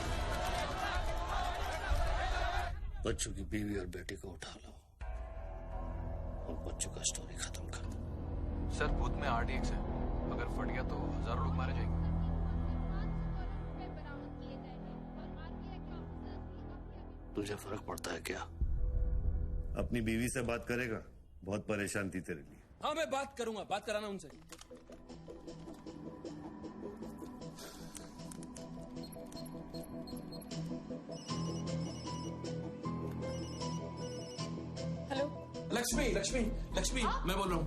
बच्चों की बीवी और बेटी को उठा लो और बच्चों का स्टोरी खत्म करो। सर, बूथ में आरडीएक्स है, अगर फट गया तो हजारों लोग मारे जाएंगे। तुझे फर्क पड़ता है क्या? अपनी बीवी से बात करेगा? बहुत परेशान थी तेरे लिए। हाँ, मैं बात करूंगा, बात कराना उनसे। हेलो लक्ष्मी, मैं बोल रहा हूँ।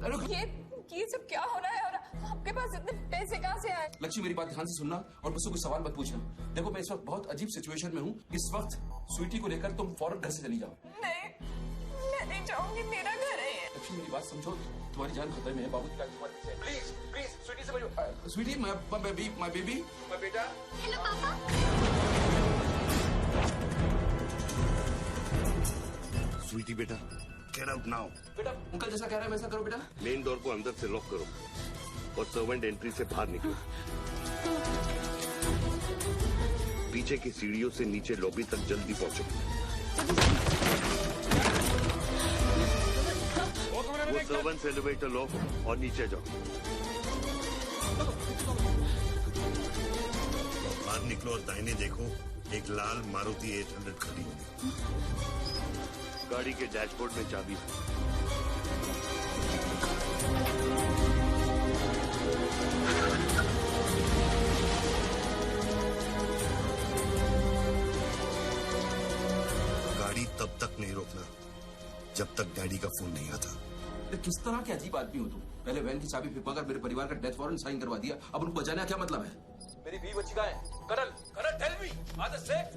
ये सब क्या हो रहा है और आपके पास इतने पैसे कहाँ से आए? लक्ष्मी, मेरी बात ध्यान से सुनना और मुझसे कोई सवाल मत पूछना। देखो, मैं इस वक्त बहुत अजीब सिचुएशन में हूँ। इस वक्त स्वीटी को लेकर तुम फौरन घर से चली जाओ। नहीं, मैं नहीं जाऊंगी, मेरा घर है ये। लक्ष्मी, मेरी बात समझो, तुम्हारी जान खतरे में है। बाबू की प्लीज स्वीटी समझो। स्वीटी, माय बेबी, माय बेटा। हेलो पापा। स्वीटी बेटा, गेट आउट नाउ। बेटा, अंकल जैसा कह रहा है वैसा करो बेटा। मेन डोर को अंदर से लॉक करो और सर्वेंट एंट्री से बाहर निकलो। पीछे की सीढ़ियों से नीचे लॉबी तक जल्दी पहुंचो। वो सर्वेंट्स एलिवेटर लॉक और नीचे जाओ। बाहर निकलो और दाहिने देखो, एक लाल मारुति 800 खड़ी है। गाड़ी के डैशबोर्ड में चाबी है। गाड़ी तब तक नहीं रोकना जब तक डैडी का फोन नहीं आता। किस तरह के अजीब आदमी हो तुम? पहले वैन की चाबी फिर मेरे परिवार का डेथ वारंट साइन करवा दिया, अब उनको बचाने का क्या मतलब है? मेरी बीवी बच्ची कहाँ है? Karan tell me, are they safe?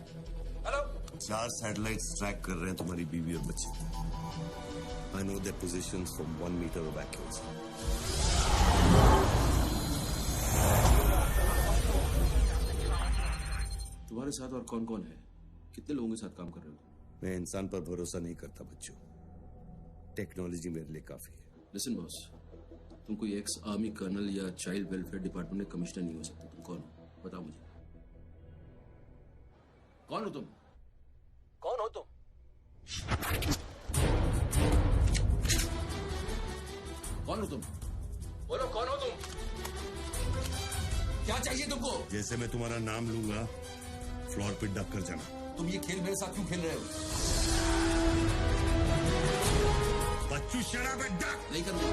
Hello? 4 satellites track कर रहे हैं तुम्हारी बीवी और बच्चे। I know their positions from 1 meter of accuracy. तुम्हारे साथ और कौन कौन है? कितने लोगों के साथ काम कर रहे हो? मैं इंसान पर भरोसा नहीं करता बच्चों, टेक्नोलॉजी मेरे लिए काफी है। लिसन बॉस, तुम कोई एक्स आर्मी कर्नल या चाइल्ड वेलफेयर डिपार्टमेंट के कमिश्नर नहीं हो सकते। तुम कौन हो बताओ मुझे, कौन हो तुम? कौन हो तुम? कौन हो तुम? बोलो कौन हो तुम? क्या चाहिए तुमको? जैसे मैं तुम्हारा नाम लूंगा फ्लोर पे डक कर जाना। तुम ये खेल मेरे साथ क्यों खेल रहे हो? बच्चू शराब है, डक नहीं करूंगा।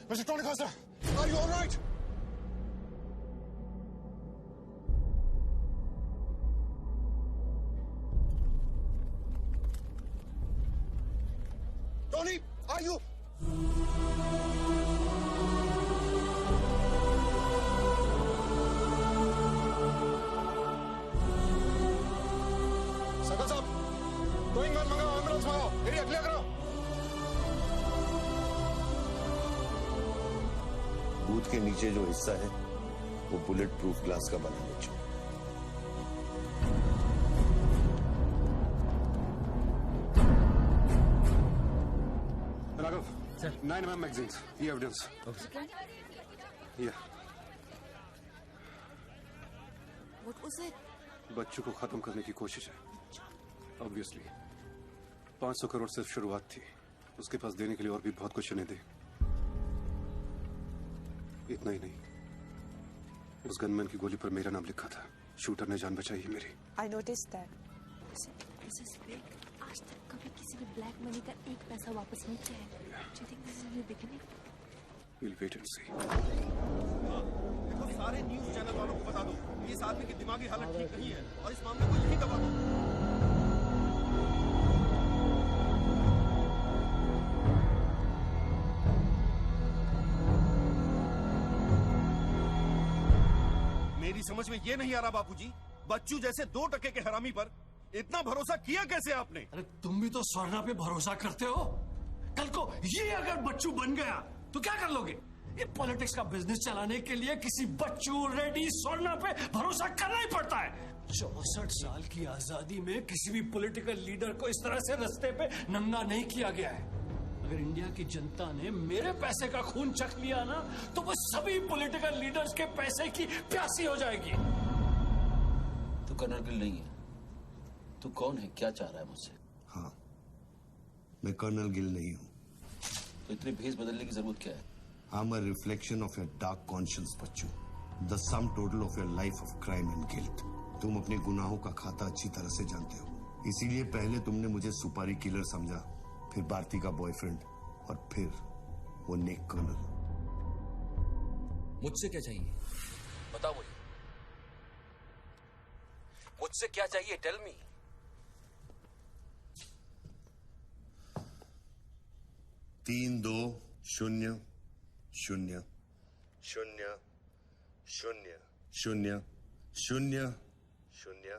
Mr. Tony Costa, are you all right? Tony, are you? Sakal साहब, टोइंग मैन मंगाओ, एम्बुलेंस मंगाओ, एरिया क्लियर करो। बूथ के नीचे जो हिस्सा है वो बुलेट प्रूफ ग्लास का बना बच्चों। राघव, 9mm magazines, ये evidence. Yeah. What was it? बच्चों को खत्म करने की कोशिश है। Obviously. 500 करोड़ सिर्फ शुरुआत थी। उसके पास देने के लिए और भी बहुत कुछ उन्हें दे। इतना ही नहीं, उस गनमैन की गोली पर मेरा नाम लिखा था। शूटर ने जान बचाई है मेरी। I noticed that. This is big. आज तक कभी किसी ने ब्लैक मनी का एक पैसा वापस नहीं किया है। Do you think this is a new beginning? We'll wait and see. देखो, सारे न्यूज़ चैनल वालों को बता दो कि इस आदमी की दिमागी हालत ठीक नहीं है और इस मामले को यहीं दबा दो। मेरी समझ में ये नहीं आ रहा बापूजी, बच्चू जैसे 2% के हरामी पर इतना भरोसा किया कैसे आपने? अरे तुम भी तो स्वर्णा पे भरोसा करते हो। कल को ये अगर बच्चू बन गया तो क्या कर लोगे? ये पॉलिटिक्स का बिजनेस चलाने के लिए किसी बच्चू रेड्डी स्वर्णा पे भरोसा करना ही पड़ता है। 64 साल की आजादी में किसी भी पॉलिटिकल लीडर को इस तरह से रास्ते पे नंगा नहीं किया गया है। अगर इंडिया की जनता ने मेरे पैसे का खून चख लिया ना तो वो सभी पॉलिटिकल लीडर्स के पैसे की प्यासी हो जाएगी। तू कर्नल गिल नहीं है। तू कौन है? क्या चाह रहा है मुझसे? हाँ, मैं कर्नल गिल नहीं हूँ। तो इतनी भेस बदलने की जरूरत क्या है? I'm a reflection of your dark conscience, Bachchu. The sum total of your life of crime and guilt। तुम अपने गुनाहों का खाता अच्छी तरह से जानते हो। इसीलिए पहले तुमने मुझे सुपारी किलर समझा, फिर भारती का बॉयफ्रेंड और फिर वो नेक कर्नल। मुझसे क्या चाहिए? बताओ मुझे। मुझसे क्या चाहिए? Tell me. तीन 2 0 0 0 0 0 0 0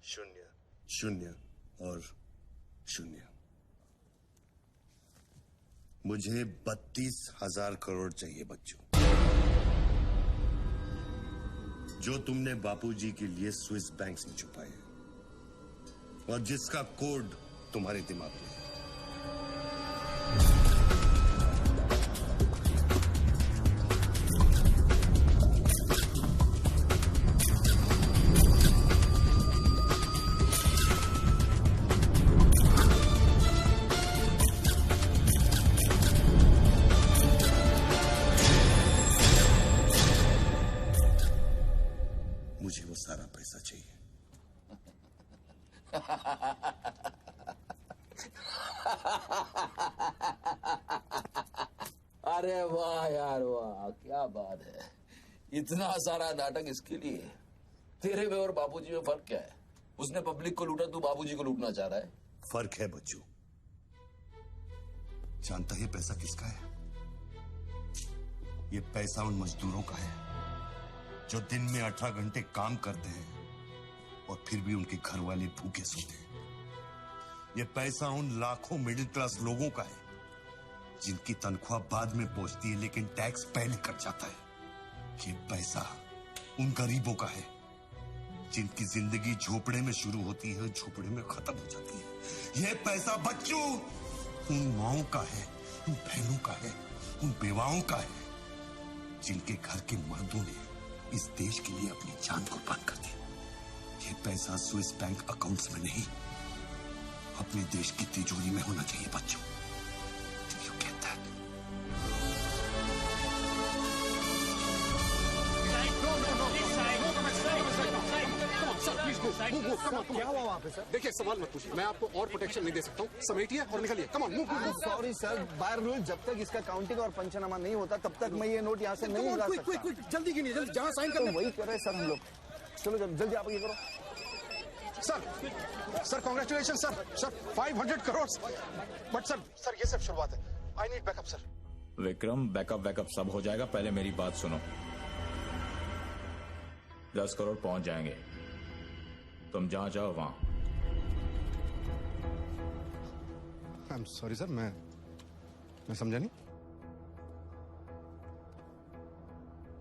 0 0 और 0। मुझे 32,000 करोड़ चाहिए बच्चों, जो तुमने बापूजी के लिए स्विस बैंक्स में छुपाए हैं और जिसका कोड तुम्हारे दिमाग में है। मुझे वो सारा पैसा चाहिए। अरे वाह यार वाह, क्या बात है। इतना सारा नाटक इसके लिए? तेरे में और बाबूजी में फर्क क्या है? उसने पब्लिक को लूटा, तू बाबूजी को लूटना चाह रहा है। फर्क है बच्चू। जानता है पैसा किसका है? ये पैसा उन मजदूरों का है जो दिन में 18 घंटे काम करते हैं और फिर भी उनके घर वाले भूखे सोते हैं। ये पैसा उन लाखों मिडिल क्लास लोगों का है जिनकी तनख्वाह बाद में पहुंचती है लेकिन टैक्स पहले कट जाता है। ये पैसा उन गरीबों का है जिनकी जिंदगी झोपड़े में शुरू होती है, झोपड़े में खत्म हो जाती है। ये पैसा बच्चों उन माओं का है, उन बहनों का है, उन बेवाओं का है जिनके घर के मर्दों ने इस देश के लिए अपनी जान कुर्बान कर दी। ये पैसा स्विस बैंक अकाउंट्स में नहीं, अपने देश की तिजोरी में होना चाहिए बच्चों। Do you get that? क्या हुआ वहाँ पे सर? देखिए सवाल मत पूछिए, मैं आपको और प्रोटेक्शन नहीं दे सकता हूँ। समेटिए और निकलिए। Come on move. Sorry sir, by rule जब तक इसका काउंटिंग और पंचनामा नहीं होता तब तक मैं ये नोट यहाँ से नहीं ला सकता। क्विक जल्दी गिनिए, जल्दी जहाँ साइन तो वही कर रहे सर हम लोग। चलो जल्दी आप ये करो। Sir congratulation sir 500 crore. But sir ये सब शुरुआत है। I need backup sir. Vikram, backup सब हो जाएगा, पहले मेरी बात सुनो। 10 करोड़ पहुंच जाएंगे, तुम जहां जाओ वहां। आई एम सॉरी सर, मैं समझा नहीं।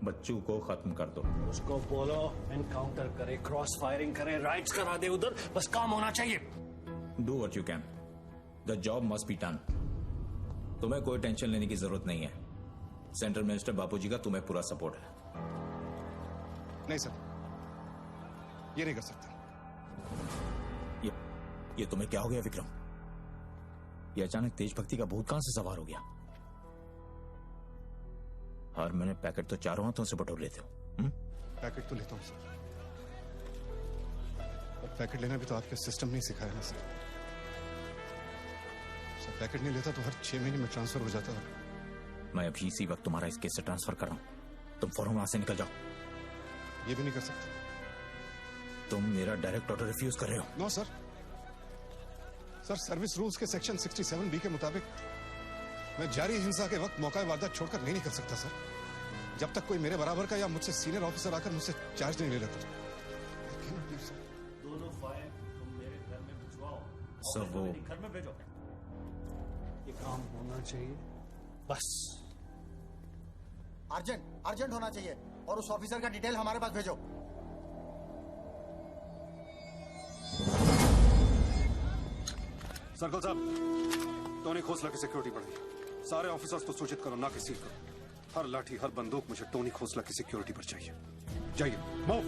बच्चू को खत्म कर दो। उसको बोलो एनकाउंटर करे, क्रॉस फायरिंग करे, राइट्स करा दे उधर, बस काम होना चाहिए। Do what you can, the job must be done. तुम्हें कोई टेंशन लेने की जरूरत नहीं है। सेंट्रल मिनिस्टर बापूजी का तुम्हें पूरा सपोर्ट है। नहीं सर, ये नहीं कर सकता। ये तुम्हें क्या हो गया विक्रम? ये अचानक देशभक्ति का भूत कहां से सवार हो गया? हर महीने पैकेट तो चारों हाथों से बटोर लेते हो। पैकेट तो लेता हूं सर, पर पैकेट लेना भी तो आपके सिस्टम ने सिखाया ना सर। पैकेट नहीं लेता तो हर 6 महीने में ट्रांसफर हो जाता है। मैं अभी इसी वक्त तुम्हारा इस केस से ट्रांसफर कर रहा हूं। तुम फौरन वहां से निकल जाओ। ये भी नहीं कर सकते। तुम मेरा डायरेक्ट ऑर्डर रिफ्यूज कर रहे हो। नो सर, सर्विस रूल्स के सेक्शन 67B के मुताबिक मैं जारी हिंसा के वक्त मौका वारदात छोड़कर नहीं निकल सकता सर, जब तक कोई मेरे बराबर का या मुझसे सीनियर ऑफिसर आकर मुझसे चार्ज नहीं ले लेता। दोनों फाइल तुम मेरे घर में भिजवाओ। सर वो घर में भेजो। ये काम होना चाहिए बस। अर्जेंट होना चाहिए और उस ऑफिसर का डिटेल हमारे पास भेजो। सर्कल साहब, टोनी खोसला की सिक्योरिटी बढ़ी। सारे ऑफिसर्स को सूचित करो, ना कि सील करो। हर लाठी हर बंदूक मुझे टोनी खोसला की सिक्योरिटी पर चाहिए। जाइए, मूव।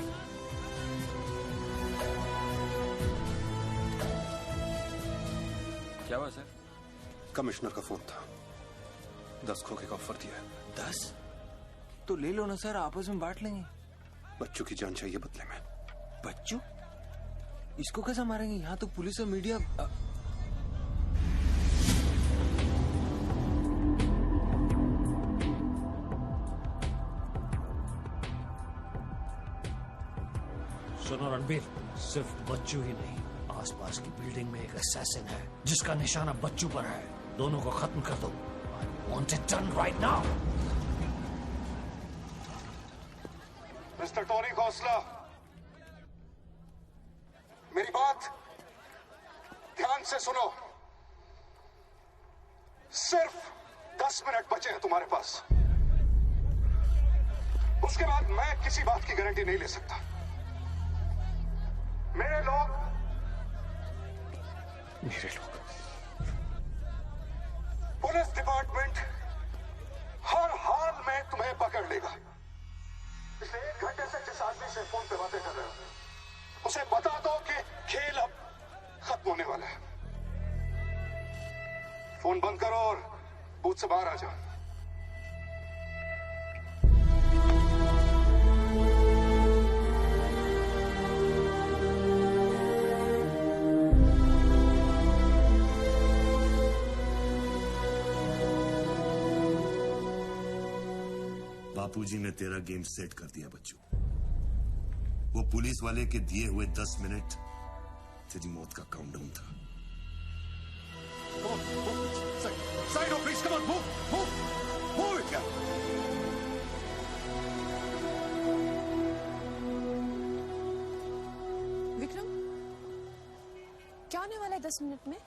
क्या हुआ सर? कमिश्नर का फोन था, 10 खोखे का ऑफर दिया है। 10? तो ले लो ना सर, आपस में बांट लेंगे। बच्चों की जान चाहिए बदले में। बच्चू? इसको कैसे मारेंगे? यहाँ तो पुलिस और मीडिया। सुनो रणबीर, सिर्फ बच्चू ही नहीं, आसपास की बिल्डिंग में एक असैसिन है जिसका निशाना बच्चू पर है। दोनों को खत्म कर दो। I want it done right now. Mister Tony Khosla, मेरी बात ध्यान से सुनो। सिर्फ 10 मिनट बचे हैं तुम्हारे पास। उसके बाद मैं किसी बात की गारंटी नहीं ले सकता। मेरे लोग पुलिस डिपार्टमेंट हर हाल में तुम्हें पकड़ लेगा। पिछले 1 घंटे से जिस आदमी से फोन पे बातें कर रहे हो उसे बता दो कि खेल अब खत्म होने वाला है। फोन बंद करो और बूथ से बाहर आ जाओ। बापूजी ने तेरा गेम सेट कर दिया बच्चों। वो पुलिस वाले के दिए हुए 10 मिनट तेरी मौत का काउंटडाउन था। Side of please, come on, move it, yeah. Vikram, क्या होने वाला है 10 मिनट में?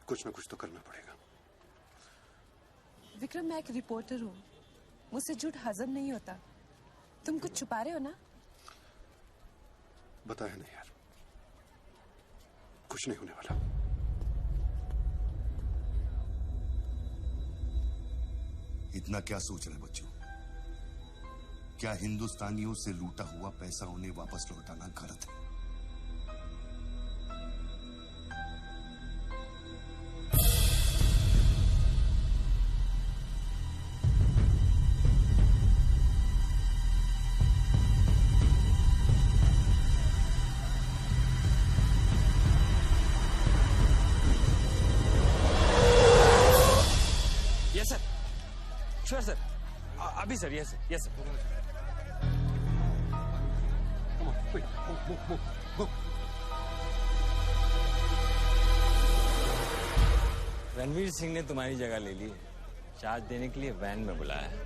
कुछ ना कुछ तो करना पड़ेगा। विक्रम, मैं एक रिपोर्टर हूँ, मुझसे झूठ हजम नहीं होता। तुम कुछ छुपा रहे हो ना? बताया नहीं यार, कुछ नहीं होने वाला। इतना क्या सोच रहे बच्चों? क्या हिंदुस्तानियों से लूटा हुआ पैसा उन्हें वापस लौटाना गलत है? यस सर, श्योर सर, अभी sir, yes sir, yes sir. Ranveer Singh ने तुम्हारी जगह ले ली है, चार्ज देने के लिए वैन में बुलाया है।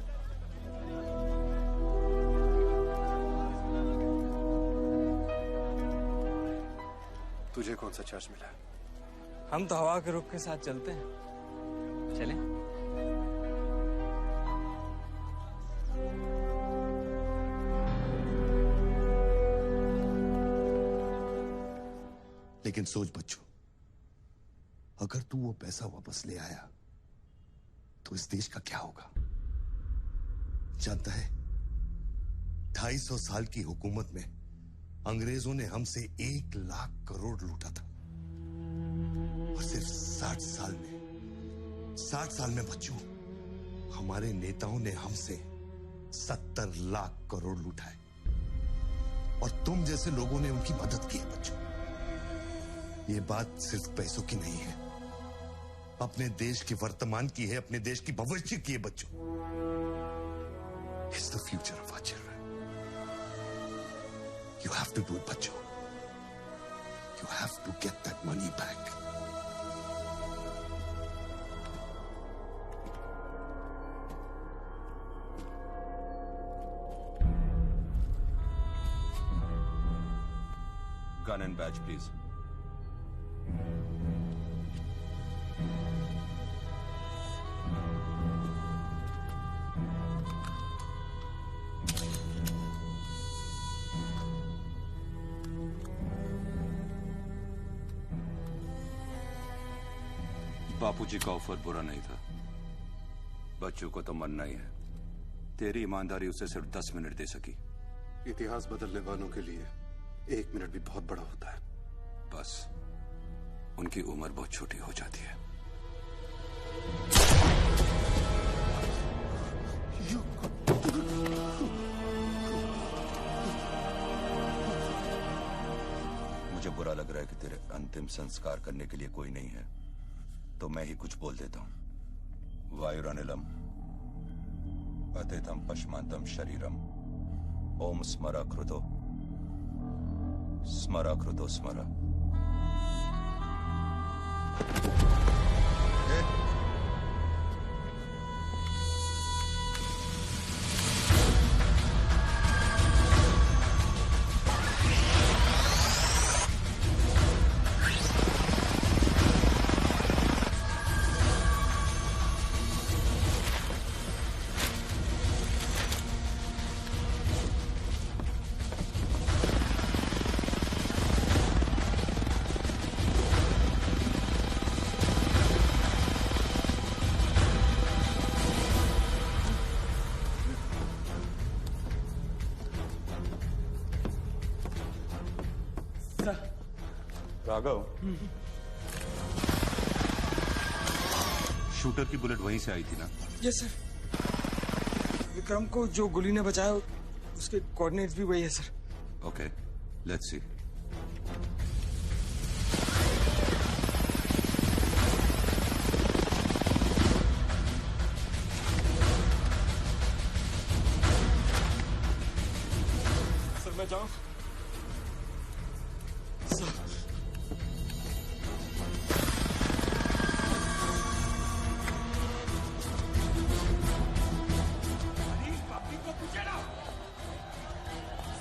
तुझे कौन सा चार्ज मिला? हम तो हवा के रुख के साथ चलते हैं, चलें? लेकिन सोच बच्चों, अगर तू वो पैसा वापस ले आया तो इस देश का क्या होगा? जानता है, 250 साल की हुकूमत में अंग्रेजों ने हमसे 1 लाख करोड़ लूटा था, और सिर्फ 60 साल में बच्चों हमारे नेताओं ने हमसे 70 लाख करोड़ लूटा है, और तुम जैसे लोगों ने उनकी मदद की है बच्चों। ये बात सिर्फ पैसों की नहीं है, अपने देश के वर्तमान की है, अपने देश की भविष्य की है बच्चों। It's the future of our children. You have to do it, बच्चों. You have to get that money back. Gun and badge, please. बापूजी का ऑफर बुरा नहीं था, बच्चों को तो मरना ही है। तेरी ईमानदारी उसे सिर्फ 10 मिनट दे सकी। इतिहास बदलने वालों के लिए 1 मिनट भी बहुत बड़ा होता है। बस उनकी उम्र बहुत छोटी हो जाती है। मुझे बुरा लग रहा है कि तेरे अंतिम संस्कार करने के लिए कोई नहीं है, तो मैं ही कुछ बोल देता हूं। वायुरानिलम अतितम पश्मांतम शरीरम ओम स्मरा कृतो स्मरा। राघव, शूटर की बुलेट वहीं से आई थी ना? Yes sir. विक्रम को जो गोली ने बचाया उसके कोऑर्डिनेट्स भी वही है सर। Okay, let's see. मैं जाऊं?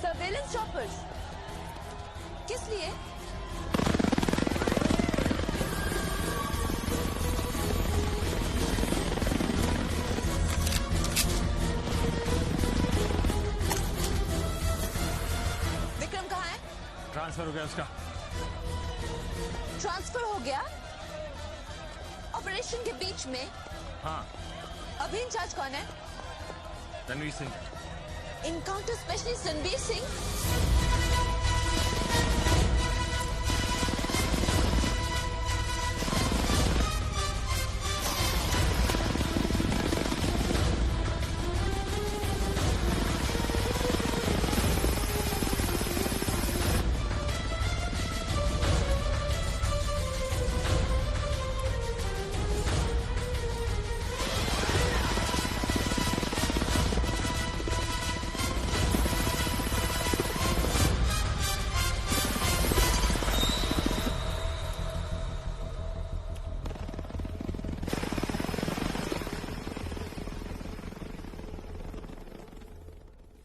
सर्वेलेंस चॉपर्स किस लिए? विक्रम कहाँ है? ट्रांसफर हो गया उसका। ट्रांसफर हो गया? ऑपरेशन के बीच में? हाँ। अभी इंचार्ज कौन है? Ranveer Singh. Encounter specialist Ranveer Singh?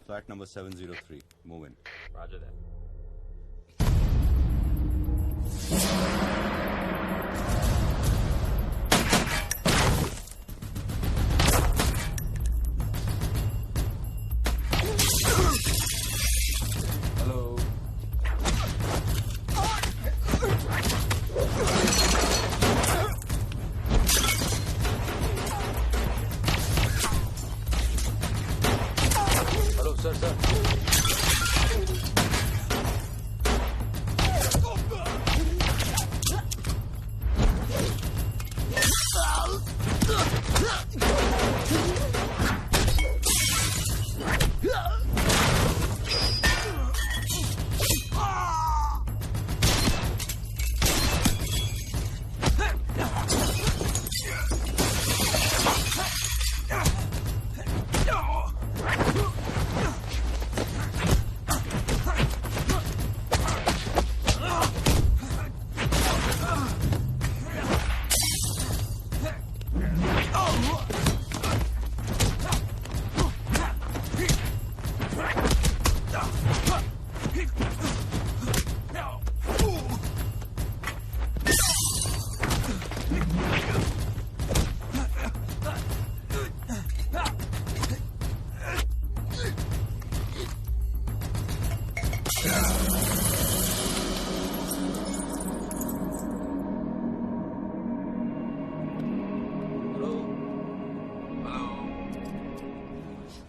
Flat number 703. Move in. Roger that. Hello. Hello sir sir.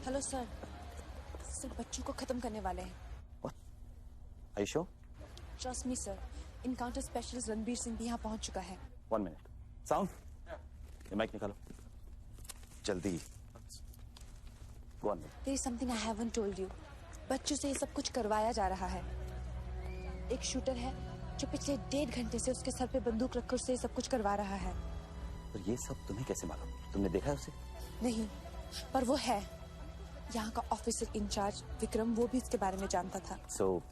Hello sir. Sir बच्चों को खत्म करने वाले हैं। Are you sure? Trust me sir. Encounter specialist Ranbir Singh भी यहाँ पहुँच चुका है। 1 minute. Sound? ये माइक निकालो जल्दी। Go on. There is something I haven't told you. बच्चों से ये सब कुछ करवाया जा रहा है। एक शूटर है जो पिछले 1.5 घंटे से उसके सर पे बंदूक रखकर उससे ये सब कुछ करवा रहा है। पर ये सब तुम्हें कैसे मालूम? तुमने देखा है उसे? नहीं, पर वो है। यहाँ का ऑफिसर इंचार्ज विक्रम वो भी इसके बारे में जानता था। So,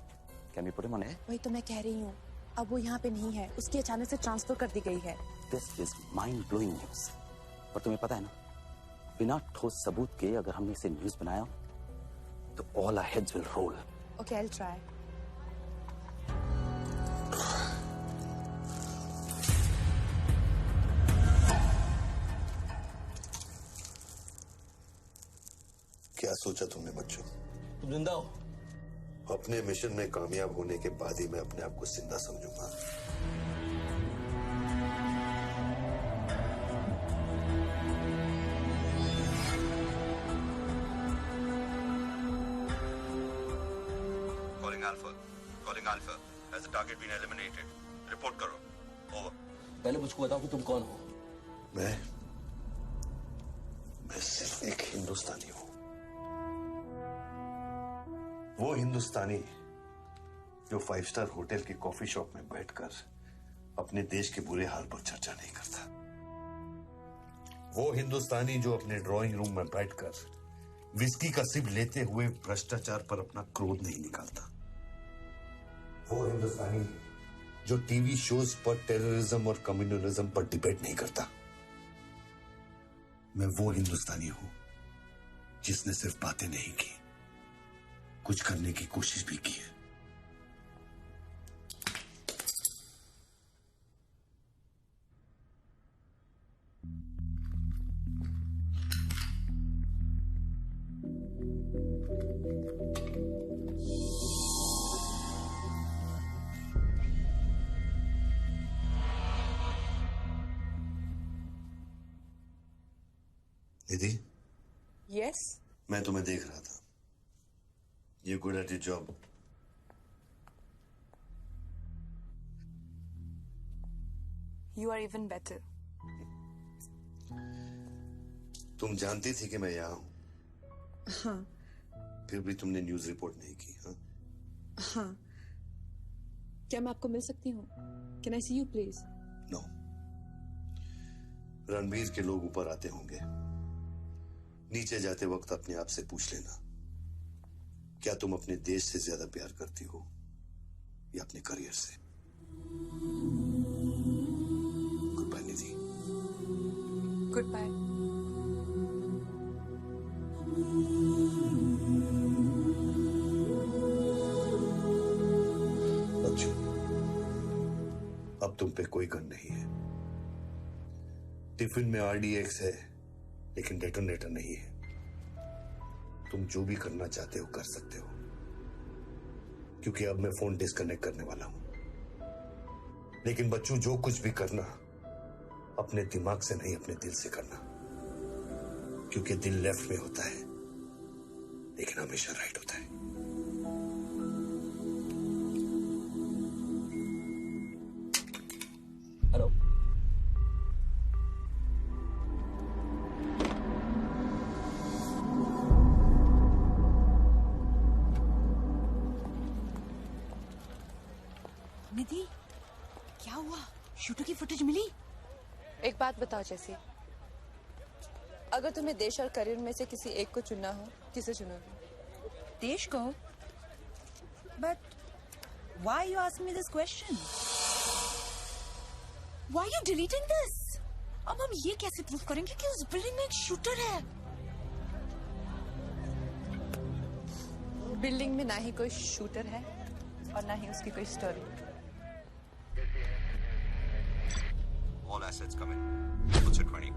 can we put him on air? वही तो मैं कह रही हूँ। अब वो यहाँ पे नहीं है, उसकी अचानक से ट्रांसफर कर दी गई है। This is mind-blowing news. पर तुम्हें पता है ना, बिना ठोस सबूत के अगर हमने इसे न्यूज बनाया तो all our heads will roll. Okay, I'll try. क्या सोचा तुमने बच्चों? तुम जिंदा हो? अपने मिशन में कामयाब होने के बाद ही मैं अपने आप को जिंदा समझूंगा। Calling Alpha. Has the target been eliminated? Report करो. Over. पहले मुझको बताओ कि तुम कौन हो? मैं सिर्फ एक हिंदुस्तानी हूं। वो हिंदुस्तानी जो 5 स्टार होटल के कॉफी शॉप में बैठकर अपने देश के बुरे हाल पर चर्चा नहीं करता। वो हिंदुस्तानी जो अपने ड्राइंग रूम में बैठकर विस्की का सिप लेते हुए भ्रष्टाचार पर अपना क्रोध नहीं निकालता। वो हिंदुस्तानी जो टीवी शोज पर टेररिज्म और कम्युनलिज्म पर डिबेट नहीं करता। मैं वो हिंदुस्तानी हूं जिसने सिर्फ बातें नहीं की, कुछ करने की कोशिश भी की है। निधि, यस, मैं तुम्हें देख रहा था। You're good at your job. You are even better. तुम जानती थी कि मैं यहाँ हूं, हाँ फिर भी तुमने न्यूज रिपोर्ट नहीं की। हाँ? हाँ, क्या मैं आपको मिल सकती हूँ? Can I see you please? No. Ranbir के लोग ऊपर आते होंगे, नीचे जाते वक्त अपने आप से पूछ लेना, क्या तुम अपने देश से ज्यादा प्यार करती हो या अपने करियर से? Good bye Nidhi. Good bye. बच्चू, अब तुम पे कोई गन नहीं है। टिफिन में RDX है, लेकिन डेटोनेटर नहीं है। तुम जो भी करना चाहते हो कर सकते हो, क्योंकि अब मैं फोन डिस्कनेक्ट करने वाला हूं। लेकिन बच्चू, जो कुछ भी करना अपने दिमाग से नहीं, अपने दिल से करना, क्योंकि दिल लेफ्ट में होता है लेकिन हमेशा राइट होता है। हेलो, निधि, क्या हुआ? शूटर की फुटेज मिली? एक बात बताओ जैसी, अगर तुम्हें देश और करियर में से किसी एक को चुनना हो, किसे चुनोगे? देश को? But why you asking me this question? Why you deleting this? अब हम ये कैसे प्रूफ करेंगे कि उस बिल्डिंग में एक शूटर है? बिल्डिंग में ना ही कोई शूटर है और ना ही उसकी कोई story. All assets come in. What's it 20?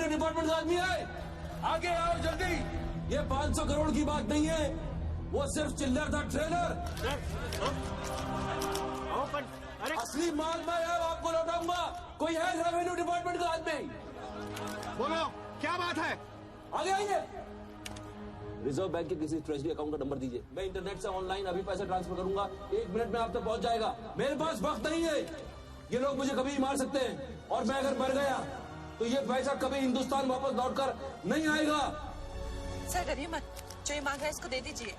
Department का आदमी है, आगे आओ जल्दी। ये 500 करोड़ की बात नहीं है, वो सिर्फ चिल्लर था, ट्रेलर। असली माल मैं आपको लौटाऊंगा। कोई है रेवेन्यू डिपार्टमेंट का आदमी? बोलो, क्या बात है? आगे आइए। रिजर्व बैंक के किसी ट्रेजरी अकाउंट का नंबर दीजिए, मैं इंटरनेट से ऑनलाइन अभी पैसे ट्रांसफर करूंगा। 1 मिनट में आप तक पहुंच जाएगा। मेरे पास वक्त नहीं है, ये लोग मुझे कभी मार सकते हैं, और मैं अगर मर गया तो ये पैसा कभी हिंदुस्तान वापस लौटकर नहीं आएगा। सर डरिए मत, जो ये मांग है इसको दे दीजिए।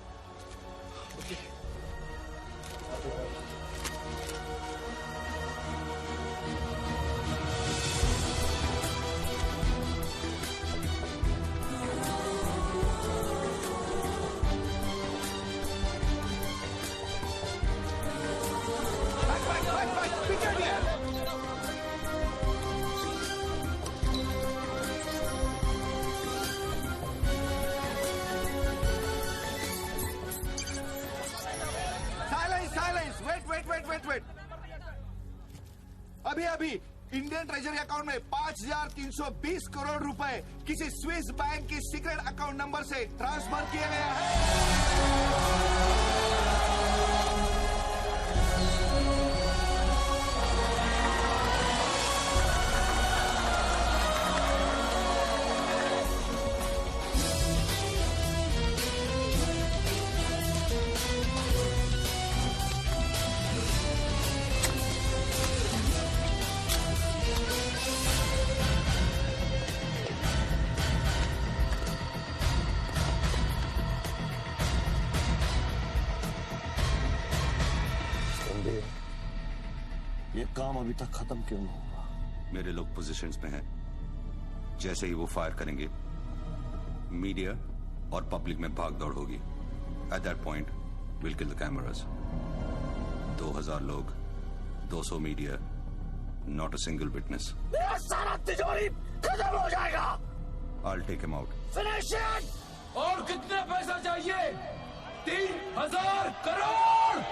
अभी अभी इंडियन ट्रेजरी अकाउंट में 5,320 करोड़ रुपए किसी स्विस बैंक की सीक्रेट अकाउंट नंबर से ट्रांसफर किया गया है। ये काम अभी तक खत्म क्यों नहीं हुआ? मेरे लोग पोजीशंस में हैं। जैसे ही वो फायर करेंगे, मीडिया और पब्लिक में भाग दौड़ होगी। At that point will kill the cameras. 2000 लोग, 200 media, not a single witness. मेरा सारा तिजोरी खत्म हो जाएगा। I'll take him out. Finish it! और कितने पैसा चाहिए? 3,000 crore.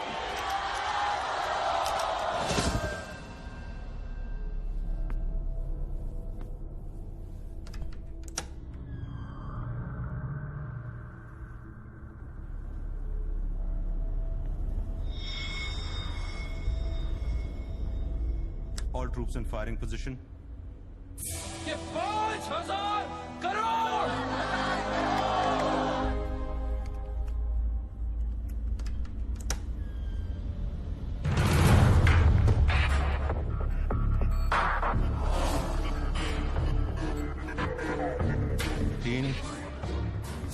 All troops in firing position. ये 5,000 करोड़। तीन,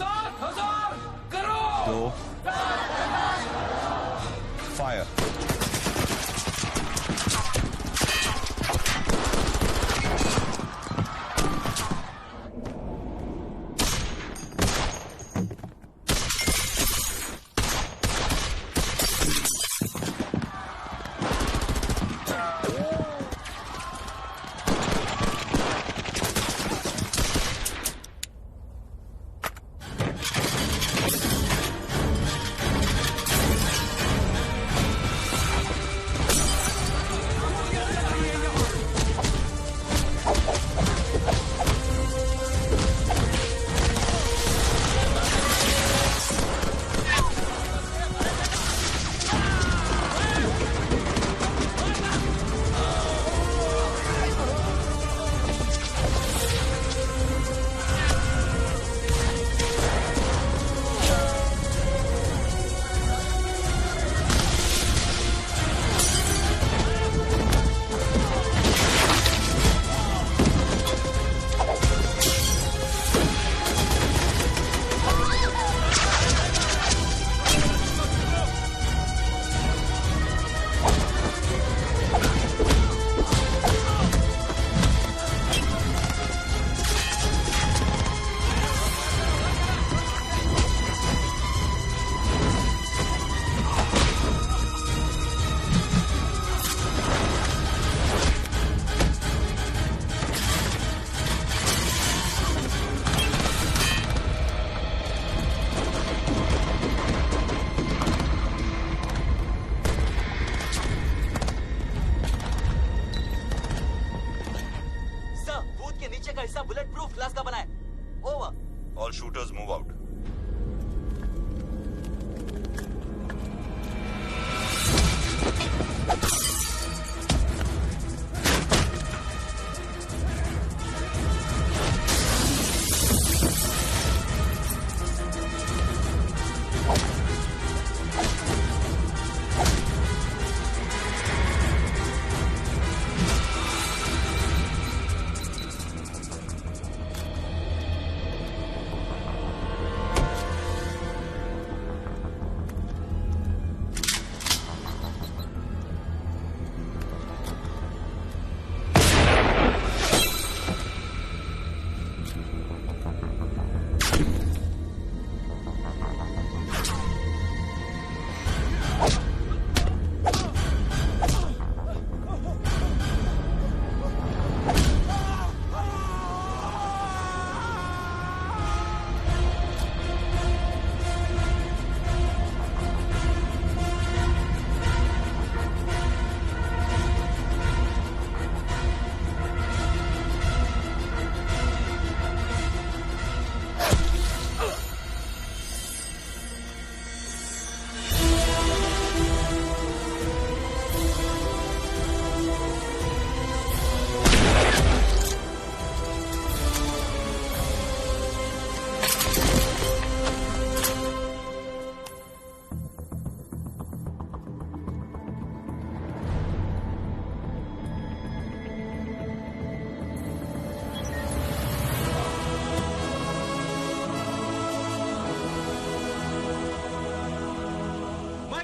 7,000 करोड़। 2, फायर।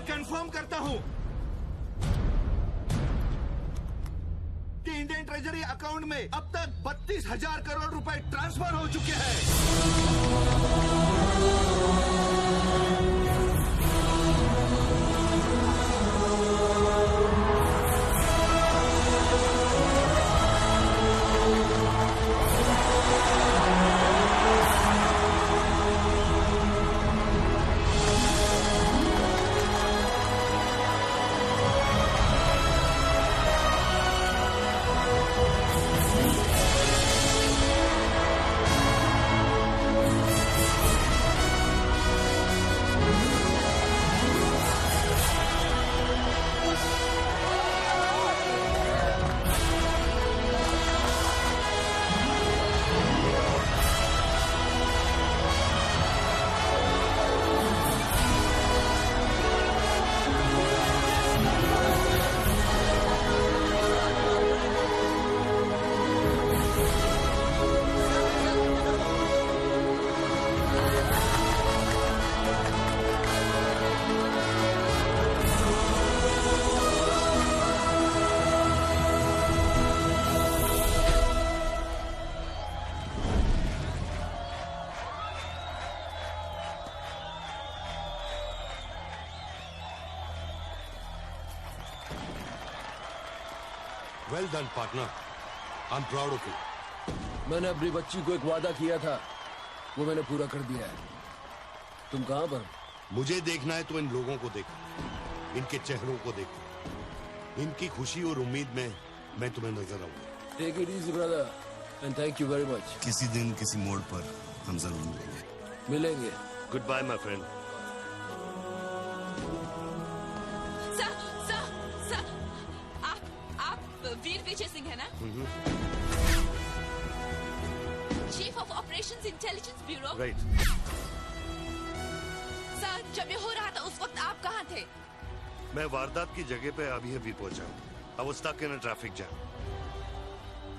कंफर्म करता हूं कि इंडियन ट्रेजरी अकाउंट में अब तक 32,000 करोड़ रुपए ट्रांसफर हो चुके हैं। Well done partner, I am proud of you. मैंने अपनी बच्ची को एक वादा किया था, वो मैंने पूरा कर दिया है। तुम कहां पर? मुझे देखना है तो इन लोगों को देखो, इनके चेहरों को देखो, इनकी खुशी और उम्मीद में मैं तुम्हें नजर आऊंगा। Take it easy brother and thank you very much. किसी दिन किसी मोड़ पर हम जरूर मिलेंगे। Good bye my friend. Veer Vijay Singh है ना? Chief of operations intelligence bureau. Right. Sir, जब ये हो रहा था उस वक्त आप कहाँ थे? मैं वारदात की जगह पे अभी पहुंचा हूँ। I was stuck in a traffic jam।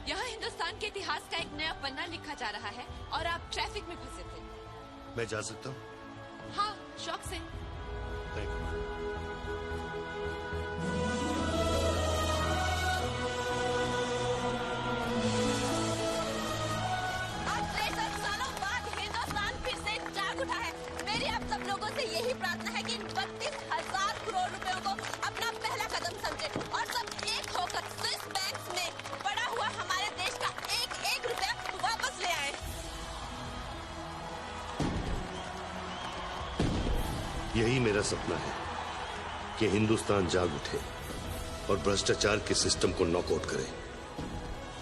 यहाँ हिंदुस्तान के इतिहास का एक नया पन्ना लिखा जा रहा है और आप ट्रैफिक में फंसे थे। मैं जा सकता हूँ? हाँ, शौक से। Thank you. यही प्रार्थना है कि इन 32,000 करोड़ रुपयों को अपना पहला कदम समझे और सब एक होकर स्विस बैंक्स में पड़ा हुआ हमारे देश का एक एक रुपया वापस ले आए। यही मेरा सपना है कि हिंदुस्तान जाग उठे और भ्रष्टाचार के सिस्टम को नॉकआउट करे,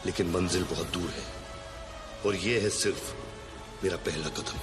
लेकिन मंजिल बहुत दूर है और यह है सिर्फ मेरा पहला कदम।